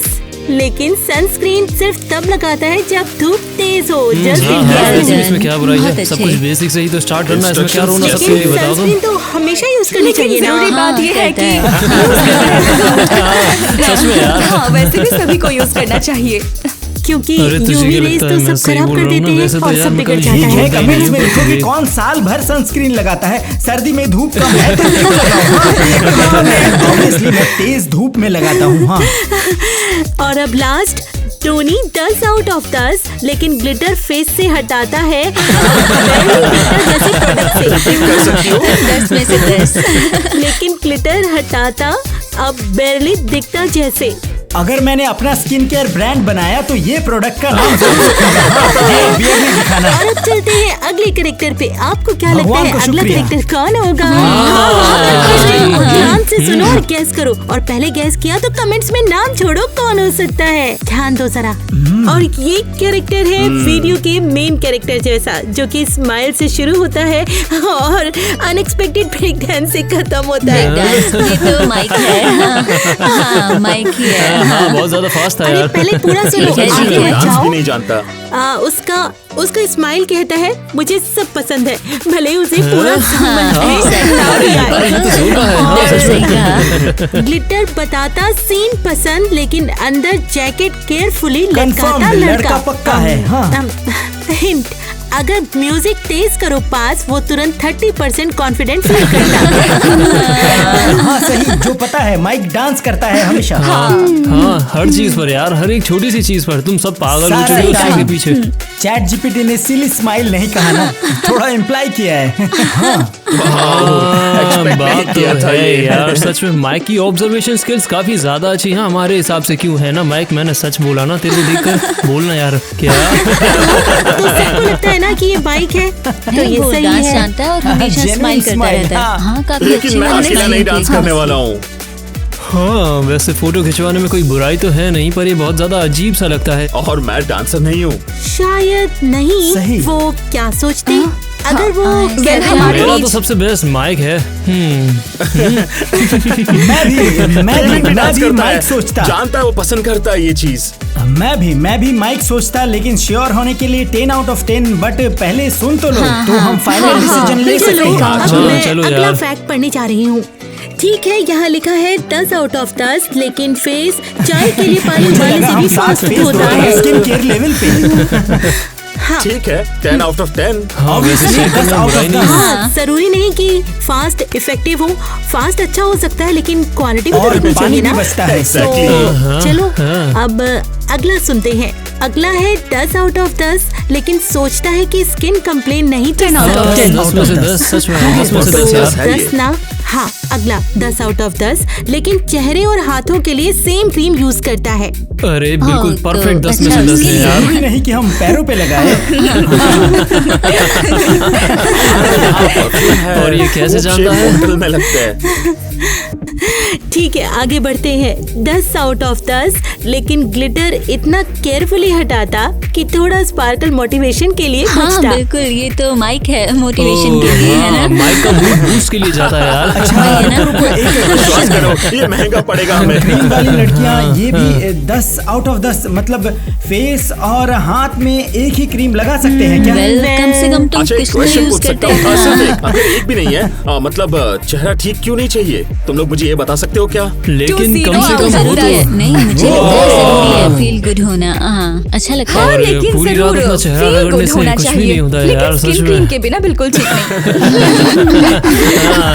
लेकिन सनस्क्रीन सिर्फ तब लगाता है जब धूप तेज हो। इसमें क्या बुराई है? सब कुछ बेसिक से ही तो स्टार्ट करना है, इसमें क्या रोना? सबके लिए बता दो। सनस्क्रीन तो हमेशा यूज करनी चाहिए ना। जरूरी बात ये है कि सच में यार। हाँ, वैसे भी सभी को यूज करना चाहिए, क्योंकि यूवी रेज तो सब खराब कर देते हैं और सब बिगड़ जाता है। कमेंट्स में लिखो कि कौन साल भर सनस्क्रीन लगाता है, सर्दी में धूप कम है तो क्यों लगाऊं? ऑब्वियसली मैं तेज धूप में लगाता हूँ। हाँ और अब लास्ट, टोनी 10 out of 10, लेकिन ग्लिटर फेस से हटाता है जैसे प्रोडक्ट से। 10 में से 10। लेकिन ग्लिटर हटाता अब बेरली दिखता जैसे। अगर मैंने अपना स्किन केयर ब्रांड बनाया तो ये प्रोडक्ट का नाम जरूर दिखाना। और अब चलते हैं अगले कैरेक्टर पे। आपको क्या लगता है अगला कैरेक्टर कौन होगा? ध्यान से सुनो और गैस करो, और पहले गैस किया तो कमेंट्स में नाम छोड़ो कौन हो सकता है। ध्यान दो जरा। और ये कैरेक्टर है वीडियो के मेन कैरेक्टर जैसा, जो कि स्माइल से शुरू होता है और अनएक्सपेक्टेड ब्रेक डांस से खत्म होता है। ये तो माइक है। हाँ, माइक ही है। हाँ बहुत ज्यादा फास्ट था अरे यार। पहले पूरा सुनो, ठीक है, आगे ठीक है। मत डांस जाओ। भी नहीं जानता। उसका स्माइल कहता है मुझे सब पसंद है, भले ही उसे पूरा अरे ये तो जोगा है। हाँ सच सही में। समझ। ग्लिटर बताता सीन पसंद, लेकिन अंदर जैकेट केयरफुली लटकाता कंफर्म लड़का लड़का पक्का है। हाँ हिंट, अगर म्यूजिक तेज करो पास, वो तुरंत 30% कॉन्फिडेंट फील करता है। हाँ सही, जो पता है माइक डांस करता है हमेशा। हाँ हर चीज पर यार, हर एक छोटी सी चीज पर तुम सब पागल हो सारा चुके हो time। उसके पीछे। चैट जीपीटी ने सिली स्माइल नहीं कहा ना, थोड़ा इम्प्लाई किया है। हाँ हाँ, बात तो किया था है ये। यार, सच में माइक की ऑब्जर्वेशन स्किल्स काफी ज्यादा अच्छी हैं हमारे हिसाब से। क्यों है ना माइक, मैंने सच बोला ना, तेरे को देखकर बोलना यार। क्या तो सबको लगता है ना कि ये बाइक है, तो ये वो सही डांस है। जानता है और हमेशा Genuine स्माइल करता smile, रहता है। हाँ। हाँ काफी लेकिन अच्छी मैं बात अकेला है। नहीं डांस करने वाला हूँ। हाँ वैसे फोटो खिंचवाने में कोई बुराई तो है नहीं, पर ये बहुत ज्यादा अजीब सा लगता है। और मैं डांसर नहीं हूँ। शायद नहीं। सही। वो क्या सोचते अगर वो मेरा तो सबसे बेस्ट माइक है। मैं भी डांस करता माइक है, सोचता। जानता है वो पसंद करता है ये चीज। मैं भी माइक सोचता, लेकिन श्योर होने के लिए 10 out of 10। बट पहले सुन तो लो, तो हम फाइनल डिसीजन ले सकते चलो, हैं। अब चलो, मैं चलो अगला यार। फैक्ट पढ़ने जा रही हूँ। ठीक है, यहाँ लिखा है 10 out of 10, लेकिन फेस चाय के लिए पानी मुझे उबालने लगा से हम भी साथ फास्ट फेस होता है। स्किन केयर लेवल पे। हाँ। ठीक है 10 out of 10। हाँ वैसे शेयर करने में बुराई नहीं है। हाँ, जरूरी नहीं कि फास्ट इफेक्टिव हो। फास्ट अच्छा हो सकता है, लेकिन क्वालिटी भी तो और देखनी पानी चाहिए भी ना। बचता है। तो चलो अब अगला सुनते हैं। अगला है 10 out of 10, लेकिन सोचता है कि स्किन कंप्लेन नहीं 10 out of 10। 10 में से 10 सच में 10 में से 10 10 यार। है ये। 10 ना। हाँ, अगला 10 out of 10, लेकिन चेहरे और हाथों के लिए सेम क्रीम यूज करता है। अरे बिल्कुल तो परफेक्ट 10 में अच्छा, से 10 है यार। जरूरी नहीं कि हम पैरों पे लगाए। और ये कैसे जानता है? होटल में लगता है। ठीक है, आगे बढ़ते हैं। 10 out of 10, लेकिन ग्लिटर इतना केयरफुली हटाता कि थोड़ा स्पार्कल मोटिवेशन के लिए हाँ बचता। बिल्कुल, ये तो माइक है मोटिवेशन के लिए, है ना? माइक का मूड बूस्ट के लिए जाता है यार। वही है ना? विश्वास करो ये महंगा पड़ेगा हमें। ग्रीन वाली लड़कियां ये भी 10 out of 10, मतलब फेस और हाथ में एक ही क्रीम लगा सकते हैं क्या? वेल कम से कम तुम अच्छा एक कुछ तो क्वेश्चन यूज पूछ सकता करते हूँ? सिर्फ हैं। एक, अगर एक भी नहीं है मतलब चेहरा ठीक क्यों नहीं चाहिए? तुम लोग मुझे ये बता सकते हो क्या? लेकिन कम से नहीं, कम हो जरूरी है। तो। नहीं मुझे लगता है जरूरी है फील गुड होना। हाँ अच्छा लगता है। और लेकिन पूरी रात जरूर अपना चेहरा feel रगड़ने good से होना कुछ भी चाहिए। नहीं होता है लेकिन यार, स्किन सच क्रीम में। के बिना बिल्कुल ठीक नहीं।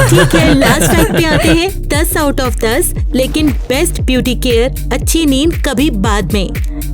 ठीक है, लास्ट फैक्ट पे आते हैं। 10 out of 10, लेकिन बेस्ट ब्यूटी केयर अच्छी नींद कभी बाद में।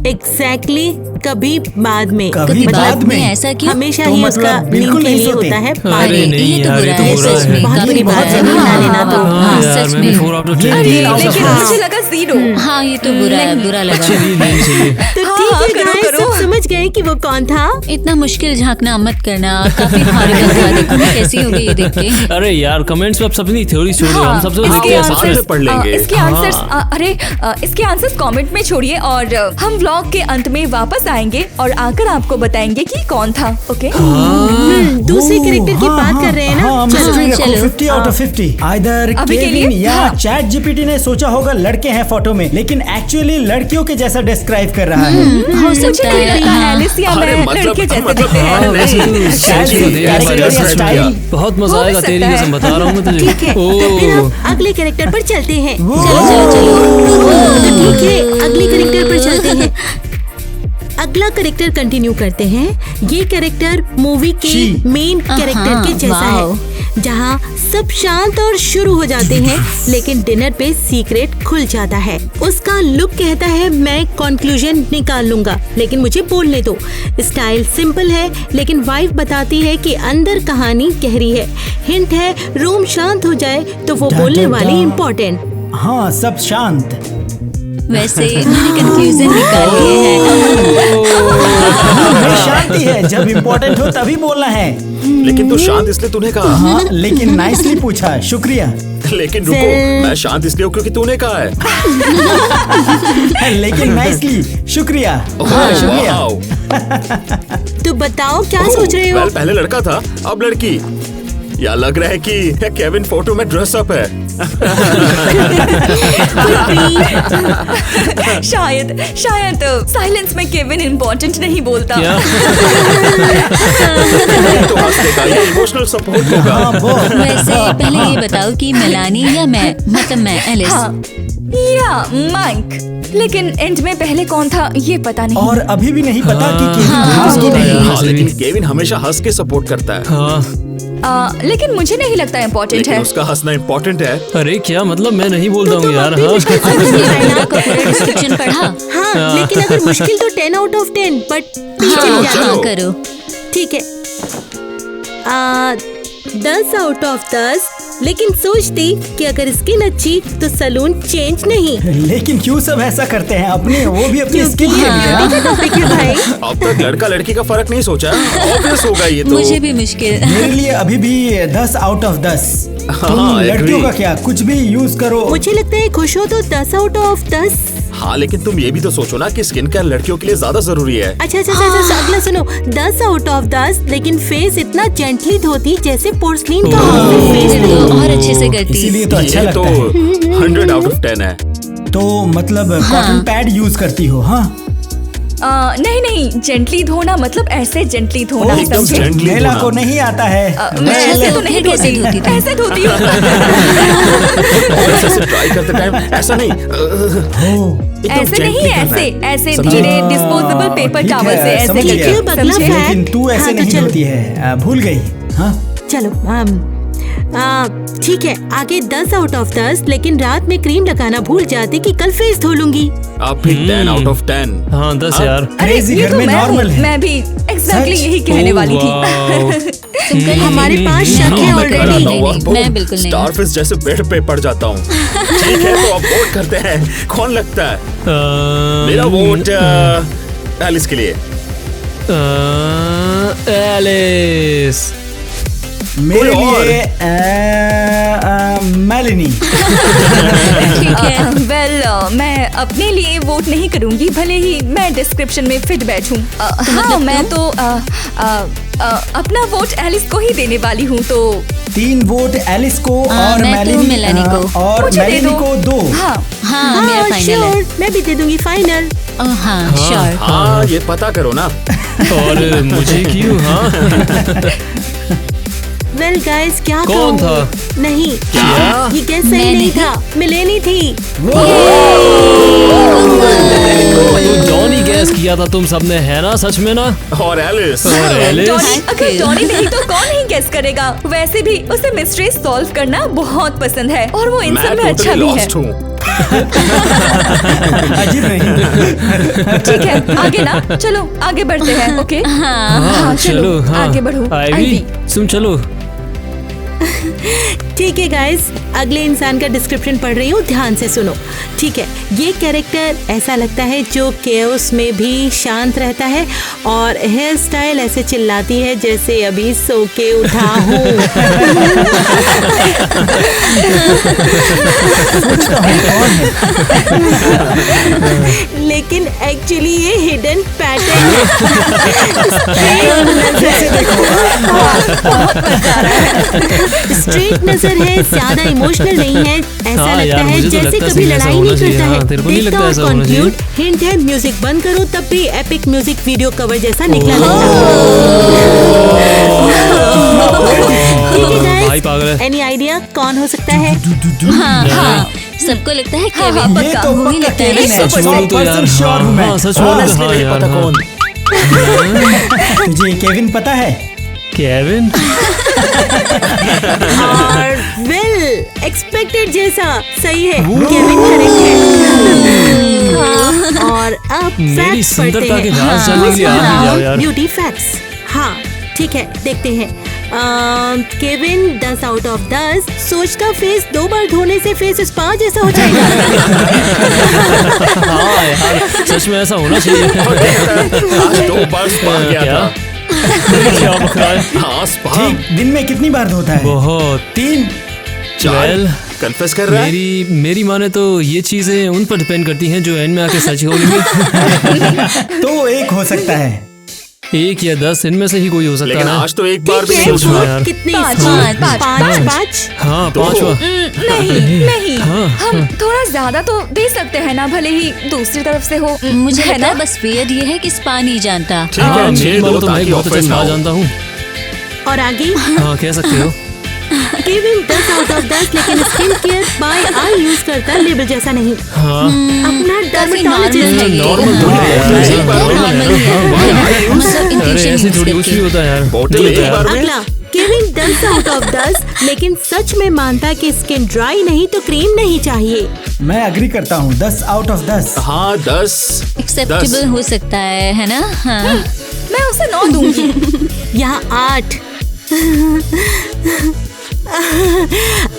एग्जैक्टली कभी बाद में। कभी बाद में ऐसा क्यों? हमेशा तो ही मतलब उसका नींद बिल्कुल के नहीं लिए सोते? होता है अरे पानी। नहीं ये तो यार, ये बुरा तो है बुरा सच है। में, बहुत काफी बुरा बुरा है। है। ना लेना तो। हाँ यार सच मैंने में। 4 out of 10 ये दिए। out of लेकिन 10। मुझे लगा 0। हाँ ये तो बुरा है, बुरा लगा। अच्छी नींद लेनी चाहिए। तो हाँ, ठीक है करो, guys, करो। सब समझ गए कि वो कौन था। इतना मुश्किल झांकना मत करना, काफी हॉरिबल था। देखो मैं कैसी हो गई ये देख के। अरे यार कमेंट्स में आप सबनी थ्योरी छोड़ो, हम सबसे इसके देखते हैं सच साथ में। में पढ़ लेंगे। इसके आंसर्स इसके आंसर्स कमेंट में छोड़िए और हम व्लॉग के अंत में वापस आएंगे और आकर आपको बताएंगे कि कौन था। ओके दूसरे कैरेक्टर की बात कर रहे हैं ना। हाँ, चलो। mystery रखो, चलो। 50 out of 50। Either अभी के केविन लिए? या हाँ। चैट जीपीटी ने सोचा होगा लड़के हैं फोटो में, लेकिन एक्चुअली लड़कियों के जैसा डिस्क्राइब कर रहा है। हो सकता है। हाँ। एलिस या अरे मैं मतलब- लड़के जैसे मतलब- दिखते हाँ, हैं। वैसे तो सच में देख Character भाई, या सच में style। यार, बहुत मजा हो भी आएगा तेरी सकता है। कसम बता रहा हूँ मैं तुझे। ठीक है, तो फिर ओह हम अगले कैरेक्टर पर चलते हैं। चलो चलो चलो। तो ठीक है, अगले कैरेक्टर पर चलते हैं। अगला कैरेक्टर कंटिन्यू करते हैं। ये कैरेक्टर मूवी के She। मेन कैरेक्टर के जैसा वाओ। है, जहाँ सब शांत और शुरू हो जाते हैं, लेकिन डिनर पे सीक्रेट खुल जाता है। उसका लुक कहता है मैं कंक्लूजन निकाल लूंगा, लेकिन मुझे बोलने दो। स्टाइल सिंपल है, लेकिन वाइफ बताती है कि अंदर कहानी गहरी है। हिंट है रूम शांत हो जाए तो वो डा, बोलने डा, वाली डा। इम्पोर्टेंट। हाँ, सब शांत। वैसे मैंने कंफ्यूजन निकाल लिया है। में शांति है, जब इम्पोर्टेंट हो तभी बोलना है। लेकिन तू शांत इसलिए तूने कहा। हाँ, लेकिन नाइसली पूछा, शुक्रिया। लेकिन रुको, मैं शांत इसलिए हूँ क्योंकि तूने कहा है। लेकिन नाइसली, शुक्रिया। ओह, हाँ, शुक्रिया। वाओ। तो बताओ क्या सोच रहे हो? वेल, पहले लड़का था अब लड़की। या लग रहा है कि केविन फोटो में ड्रेस अप है। शायद साइलेंस में केविन इम्पोर्टेंट नहीं बोलता। तो हंस देगा, ये इमोशनल सपोर्ट होगा। वैसे पहले ये बताओ कि मेलानी या मैं, मतलब मैं एलिस। या माइक। लेकिन एंड में पहले कौन था ये पता नहीं। और अभी भी नहीं पता कि केविन था कि नहीं। लेकिन केविन हमेशा हंस के सपोर्ट करता है। लेकिन मुझे नहीं लगता इम्पोर्टेंट है। उसका हंसना इम्पोर्टेंट है। अरे क्या मतलब, मैं नहीं बोलता हूँ यार। डिस्क्रिप्शन पढ़ा? हाँ, लेकिन अगर मुश्किल तो 10 out of 10, बट हाँ, करो। ठीक है। 10 out of 10, लेकिन सोचती कि अगर स्किन अच्छी तो सलून चेंज नहीं। लेकिन क्यों सब ऐसा करते हैं? अपने वो भी अपनी स्किन के लिए। टॉपिक है भाई। अब तक लड़का लड़की का फर्क नहीं सोचा, ऑब्वियस होगा ये तो। मुझे भी मुश्किल। मेरे लिए अभी भी 10 out of 10। तुम लड़कियों का क्या, कुछ भी यूज करो। मुझे लगता है खुश हो तो 10 out of 10। हाँ, लेकिन तुम ये भी तो सोचो ना कि स्किन केयर लड़कियों के लिए ज्यादा जरूरी है। अच्छा, अगला सुनो। 10 out of 10, लेकिन फेस इतना जेंटली धोती जैसे पोर्सलिन का फेस और अच्छे से करती। इसीलिए तो अच्छा लगता है। 100 out of 10 है। तो मतलब कॉटन पैड यूज करती हो? हाँ। नहीं, जेंटली धोना मतलब ऐसे जेंटली धोना। एकदम जेंटली मेला को नहीं आता है। मैं ऐसे तो नहीं कैसे धोती थी? ऐसे धोती हूँ। ऐसे ट्राई करते टाइम ऐसा नहीं, ऐसे नहीं, ऐसे धीरे डिस्पोजेबल पेपर टॉवल से ऐसे करके। लेकिन तू ऐसे नहीं धोती है, भूल गई। हाँ चलो, ठीक है। आगे 10 out of 10, लेकिन रात में क्रीम लगाना भूल जाती कि कल फेस धो लूंगी। आप भी 10 out of 10। हाँ 10 यार। क्रेजी घर में नॉर्मल है। मैं भी एग्जैक्टली यही कहने वाली थी। हमारे पास शक है ऑलरेडी। मैं बिल्कुल नहीं। स्टारफिश जैसे बेड पे पड़ जाता हूँ। ठीक है, तो अब वोट करते हैं। कौन लगता है? मेरा वोट एलिस के लिए। एलिस। मेरे लिए मेलानी। वेल, मैं अपने लिए वोट नहीं करूंगी, भले ही मैं डिस्क्रिप्शन में फिट बैठूं। हाँ, मैं तो अपना वोट एलिस को ही देने वाली हूँ। तो 3 वोट एलिस को और मेलानी को और मेलानी को 2। हाँ, मेरा फाइनल है। मैं भी दे दूंगी फाइनल। हाँ श्योर। हाँ, ये पता करो ना। और मुझे क्यों? हाँ वेल गाइस, क्या कौन था? नहीं, ये गैस सही नहीं था, मेलानी थी। जॉनी गैस किया था तुम सबने, है ना? सच में ना? और एलिस। अगर जॉनी नहीं तो कौन ही गेस करेगा? वैसे भी उसे मिस्ट्री सॉल्व करना बहुत पसंद है और वो इन सब में अच्छा भी है। अजीब नहीं। ठीक है, आगे ना, चलो आगे बढ़ते हैं। ओके हाँ चलो, आगे बढ़ो। आईवी तुम चलो। ठीक है गाइस, अगले इंसान का डिस्क्रिप्शन पढ़ रही हूँ, ध्यान से सुनो। ठीक है, ये कैरेक्टर ऐसा लगता है जो केओस में भी शांत रहता है और हेयर स्टाइल ऐसे चिल्लाती है जैसे अभी सो के उठा हूँ। लेकिन एक्चुअली ये हिडन पैटर्न है। स्ट्रेट नजर है, ज्यादा इमोशनल नहीं है, ऐसा लगता है जैसे कभी लड़ाई नहीं करता है। देखता और कंक्लूड। हिंट है, म्यूजिक बंद करो तब भी एपिक म्यूजिक वीडियो कवर जैसा निकला लगता है। एनी आइडिया कौन हो सकता है? हाँ, सबको लगता है केविन। पक्का वही लगता है। सच बोलो तो यार। हाँ सच बोलो तो हाँ यार। कौन? तुझे केविन पता है? केविन? वेल एक्सपेक्टेड जैसा सही है, केविन करेक्ट है। और अब मेरी फैक्ट्स पढ़ते सुंदरता के हैं। राज जानने के लिए आप भी जाओ यार। Beauty facts. हाँ ठीक है, देखते हैं। केविन 10 out of 10 सोचता फेस 2 बार धोने से फेस स्पा जैसा हो जाएगा। हाँ यार, सच में ऐसा होना चाहिए। आज 2 बार स्पा गया था। क्या बक रहा है? हाँ स्पा। ठीक, दिन में कितनी बार धोता है? बहुत। 3। 4 कन्फेस कर रहा है। मेरी माने तो ये चीजें उन पर डिपेंड करती हैं जो एंड में आके सच होंगी। तो एक हो सकता है। 1 या 10 इनमें से ही कोई हो सकता लेकिन है। आज तो एक बार भी ठीक नहीं है, हुआ। यार। कितने? पाँच। पाँच। हाँ 5वां। नहीं हाँ, हम थोड़ा ज्यादा तो दे सकते हैं ना, भले ही दूसरी तरफ से हो। मुझे है लगता ना? है बस फेयर ये है कि स्पा नहीं जानता। ठीक है, मेरी 6 मानो दो तो मैं ताकि बहुत अच्छा ऑफेंस ना स्पा हो। जानता हूँ। और आगे हाँ कह सकते हो। केविन 10 out of 10, लेकिन स्किन केयर बाय आई यूज करता है, लेबल जैसा नहीं। हाँ अपना काफी डर्मेटोलॉजिस्ट normal है ये। नॉर्मल तो है यार। एक बार में नॉर्मल ही है, मतलब अरे इंट्यूशन ऐसे यूज थोड़ी कुछ भी करके। होता है यार। बोतल नहीं एक होता बार यार। में। अगला, केविन 10 out of 10, लेकिन सच में मानता कि स्किन ड्राई नहीं तो क्रीम नहीं चाहिए। मैं अग्री करता हूँ, 10 out of 10। हाँ 10 एक्सेप्टेबल हो सकता है ना? हाँ मैं उसे 9 दूंगी। यहाँ 8।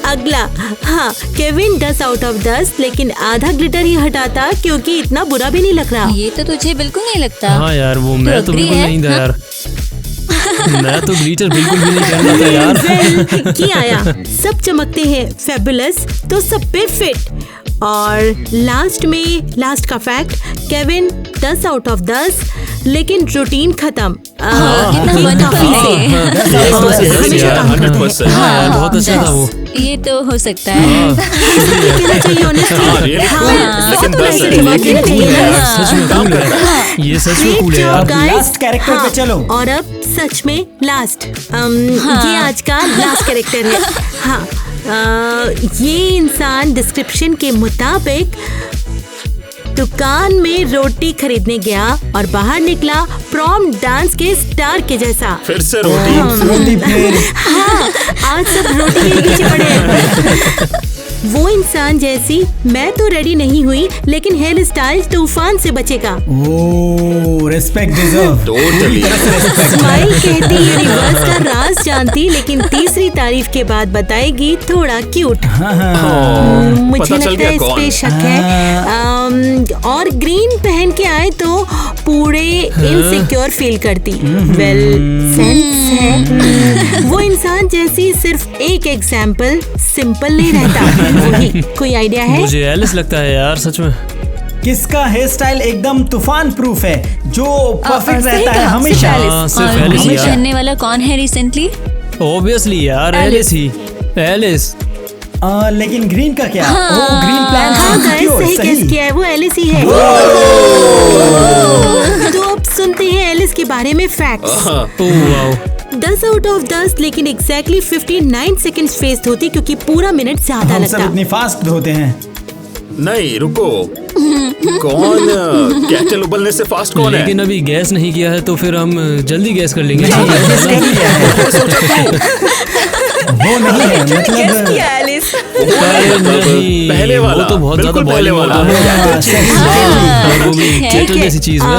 अगला, हाँ केविन 10 out of 10, लेकिन आधा ग्लिटर ही हटाता क्योंकि इतना बुरा भी नहीं लग रहा। ये तो तुझे बिल्कुल नहीं लगता। हाँ यार वो मैं तो agree बिल्कुल है? नहीं था हाँ? यार। मैं तो ग्लिटर बिल्कुल भी नहीं करना था यार। वेल, की आया, सब चमकते हैं फेबुलस, तो सब पे फिट। और लास्ट का फैक्ट, केविन 10 out of 10, लेकिन रूटीन खत्म। कितना ये फन काफी है। से हमेशा यार, काम करते हैं। 100%। हाँ यार बहुत अच्छा था वो। ये तो हो सकता है। कहना चाहिए हाँ, honestly। really हाँ, cool, लेकिन तो 10 ऐसे है। जवाब देना चाहिए यार ना। सच में कूल है। ये सच में कूल है यार। Guys, लास्ट कैरेक्टर पे चलो। और अब सच में लास्ट, ये आज का लास्ट कैरेक्टर है। हाँ, ये इंसान डिस्क्रिप्शन के मुताबिक दुकान में रोटी खरीदने गया और बाहर निकला प्रॉम डांस के स्टार के जैसा। फिर से रोटी। रोटी फिर हाँ, आज सब रोटी के पीछे पड़े हैं। वो इंसान जैसी मैं तो रेडी नहीं हुई, लेकिन हेयर स्टाइल तूफान से बचेगा। ओ रिस्पेक्ट डिजर्व। टोटली। स्माइल कहती ये रिवर्स का राज जानती, लेकिन तीसरी तारीफ के बाद बताएगी थोड़ा क्यूट। मुझे पता चल लगता गया है इस कौन। पे शक है। और ग्रीन पहन के आए तो पूरे इनसिक्योर फील करती। वेल, सेंस है। वो इंसान जैसी सिर्फ एक एग्जाम्पल सिंपल नहीं रहता। वही, कोई आइडिया है? मुझे एलिस लगता है यार सच में। किसका हेयर स्टाइल एकदम तूफान प्रूफ है, जो परफेक्ट सही रहता है कहा, हमेशा। हाँ सिर्फ और एलिस घूम यार। पहनने वाला कौन है रिसेंटली? ऑब्वियसली यार एलिस ही। एलिस। लेकिन ग्रीन का क्या? ओ ग्रीन प्लान हाँ गाइस, सही गेस किया है, वो एलिस ही है। तो अब सुनते हैं एलिस के बारे में facts. Oh wow. 10 out of 10, लेकिन एग्जैक्टली 59 सेकंड्स वेस्ट होती क्योंकि पूरा मिनट ज्यादा हम सब लगता। इतनी फास्ट होते हैं। नहीं रुको, कौन कैटल उबलने से फास्ट कौन है? लेकिन अभी गैस नहीं किया है तो फिर हम जल्दी गैस कर लेंगे। Guess कर लिया है। वो नहीं है मतलब एलिस। अरे नहीं, पहले वाला, वो तो बहुत ज्यादा बिल्कुल पहले बॉइलिंग वाला। होता है। हाँ, सही। और वो भी ठीक है, केटल जैसी चीज है।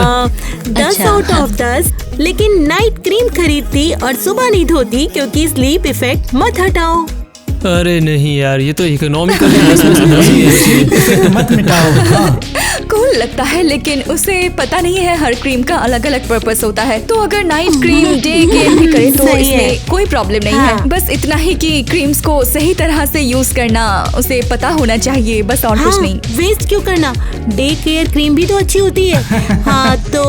10 अच्छा। out of 10, लेकिन नाइट क्रीम खरीदती और सुबह नहीं धोती क्योंकि स्लीप इफेक्ट मत हटाओ। अरे नहीं यार ये तो इकोनॉमिकल है, 10 में से 10 ही है इसलिए। मत मिटाओ। हाँ। कूल लगता है, लेकिन उसे पता नहीं है हर क्रीम का अलग अलग पर्पस होता है। तो अगर नाइट क्रीम डे केयर भी करे तो सही है। इसमें कोई प्रॉब्लम नहीं हाँ। है। बस इतना ही कि क्रीम्स को सही तरह से यूज करना उसे पता होना चाहिए, बस और कुछ नहीं। वेस्ट क्यों करना? डे केयर क्रीम भी तो अच्छी होती है। हाँ, तो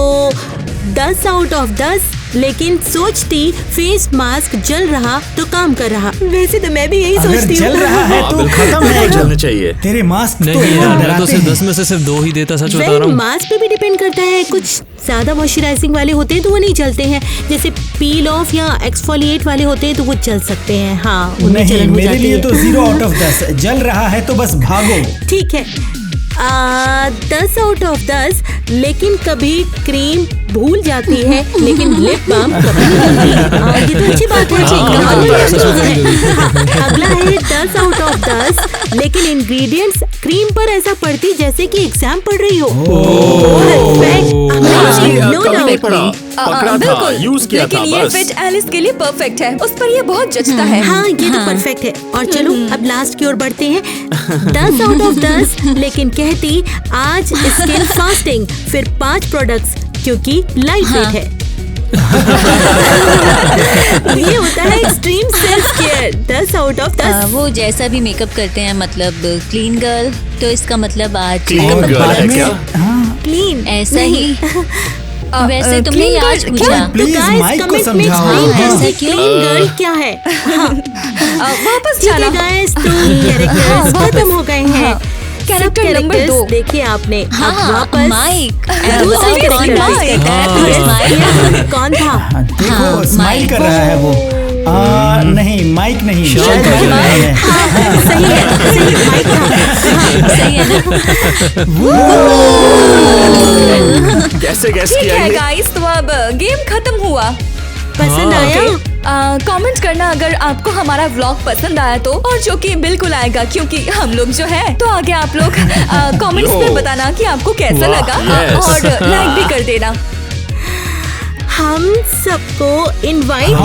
10 out of 10, लेकिन सोचती फेस मास्क जल रहा तो काम कर रहा। वैसे तो मैं भी यही अगर सोचती जल हूँ। रहा है हाँ, तो बिल्कुल खत्म है। चलने चाहिए। तेरे मास्क तो नहीं यार मैं तो डराते सिर्फ हैं। 10 में से सिर्फ 2 ही देता, सच बता रहा वेल, हूँ। मास्क पे भी डिपेंड करता है। कुछ ज्यादा मॉइस्चराइजिंग वाले होते हैं तो वो नहीं जलते हैं, जैसे पील ऑफ या एक्सफोलिएट वाले होते हैं तो वो जल सकते हैं। हाँ, उनमें नहीं, जलन हो मेरे जाती लिए है। तो 0 out of 10। जल रहा है तो बस भागो। ठीक है, 10 out of 10, लेकिन कभी क्रीम भूल जाती है, लेकिन लिप बाम कभी नहीं भूलती। ये तो अच्छी बात है। हाँ, अगला है 10 out of 10, लेकिन इंग्रेडिएंट्स क्रीम पर ऐसा पड़ती जैसे कि एग्जाम पढ़ रही हो। Perfect, amazing, no कभी नहीं doubt। पड़ा, पकड़ा था, यूज किया था लेकिन ये बस। फिट एलिस के लिए परफेक्ट है, उस पर ये बहुत जचता है। हाँ, ये तो परफेक्ट है। और चलो अब लास्ट की ओर बढ़ते हैं। 10 out of 10, लेकिन कहती आज स्किन फास्टिंग, फिर 5 प्रोडक्ट्स क्योंकि लाइट वेट है। ये होता है extreme self care. 10 out of 10। वो जैसा भी मेकअप करते हैं, मतलब क्लीन गर्ल, तो इसका मतलब आज Clean girl है क्या? क्लीन ऐसा ही वैसे तुमने clean आज girl पूछा। प्लीज माइक को समझाओ। ऐसा क्यों? गर्ल क्या है? वापस ठीक है जाना। गाइस, तो कैरेक्टर्स खत्म हो गए हैं। कैरेक्टर नंबर 2 देखिए आपने। अब हाँ, वापस माइक। दूसरे बताओ कौन character बात करता है? हाँ। माइक। कौन था? देखो स्माइल कर रहा है वो। नहीं माइक नहीं, शायद शायद माइक नहीं है। सही है, सही माइक था। सही है ना? कैसे गैस ठीक किया है ये? गाइस, तो अब गेम खत्म हुआ। पसंद आया? कमेंट करना अगर आपको हमारा व्लॉग पसंद आया तो, और जो कि बिल्कुल आएगा क्योंकि हम लोग जो है। तो आगे आप लोग कमेंट्स में बताना कि आपको कैसा वाह, लगा, yes. और लाइक भी कर देना। हम सबको इनवाइट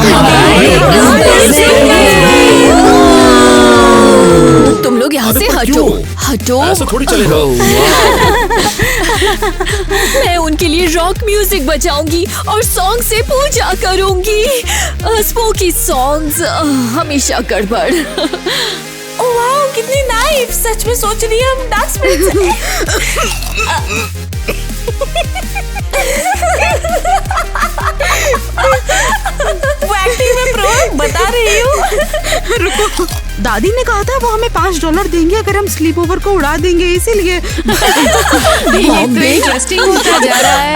तुम लोग यहाँ से पर हटो, क्यों? हटो। ऐसा थोड़ी चलेगा। मैं उनके लिए रॉक म्यूजिक बजाऊंगी और सॉन्ग से पूजा करूंगी। स्पोकी सॉन्ग्स हमेशा गड़बड़। वाह, कितनी नाइस। सच में सोच रही है हम डांस में। वो एक्टिंग में प्रो बता रही हूँ। रुको, दादी ने कहा था वो हमें $5 देंगे अगर हम स्लीप ओवर को उड़ा देंगे, इसीलिए। ये तो इंटरेस्टिंग होता जा रहा है।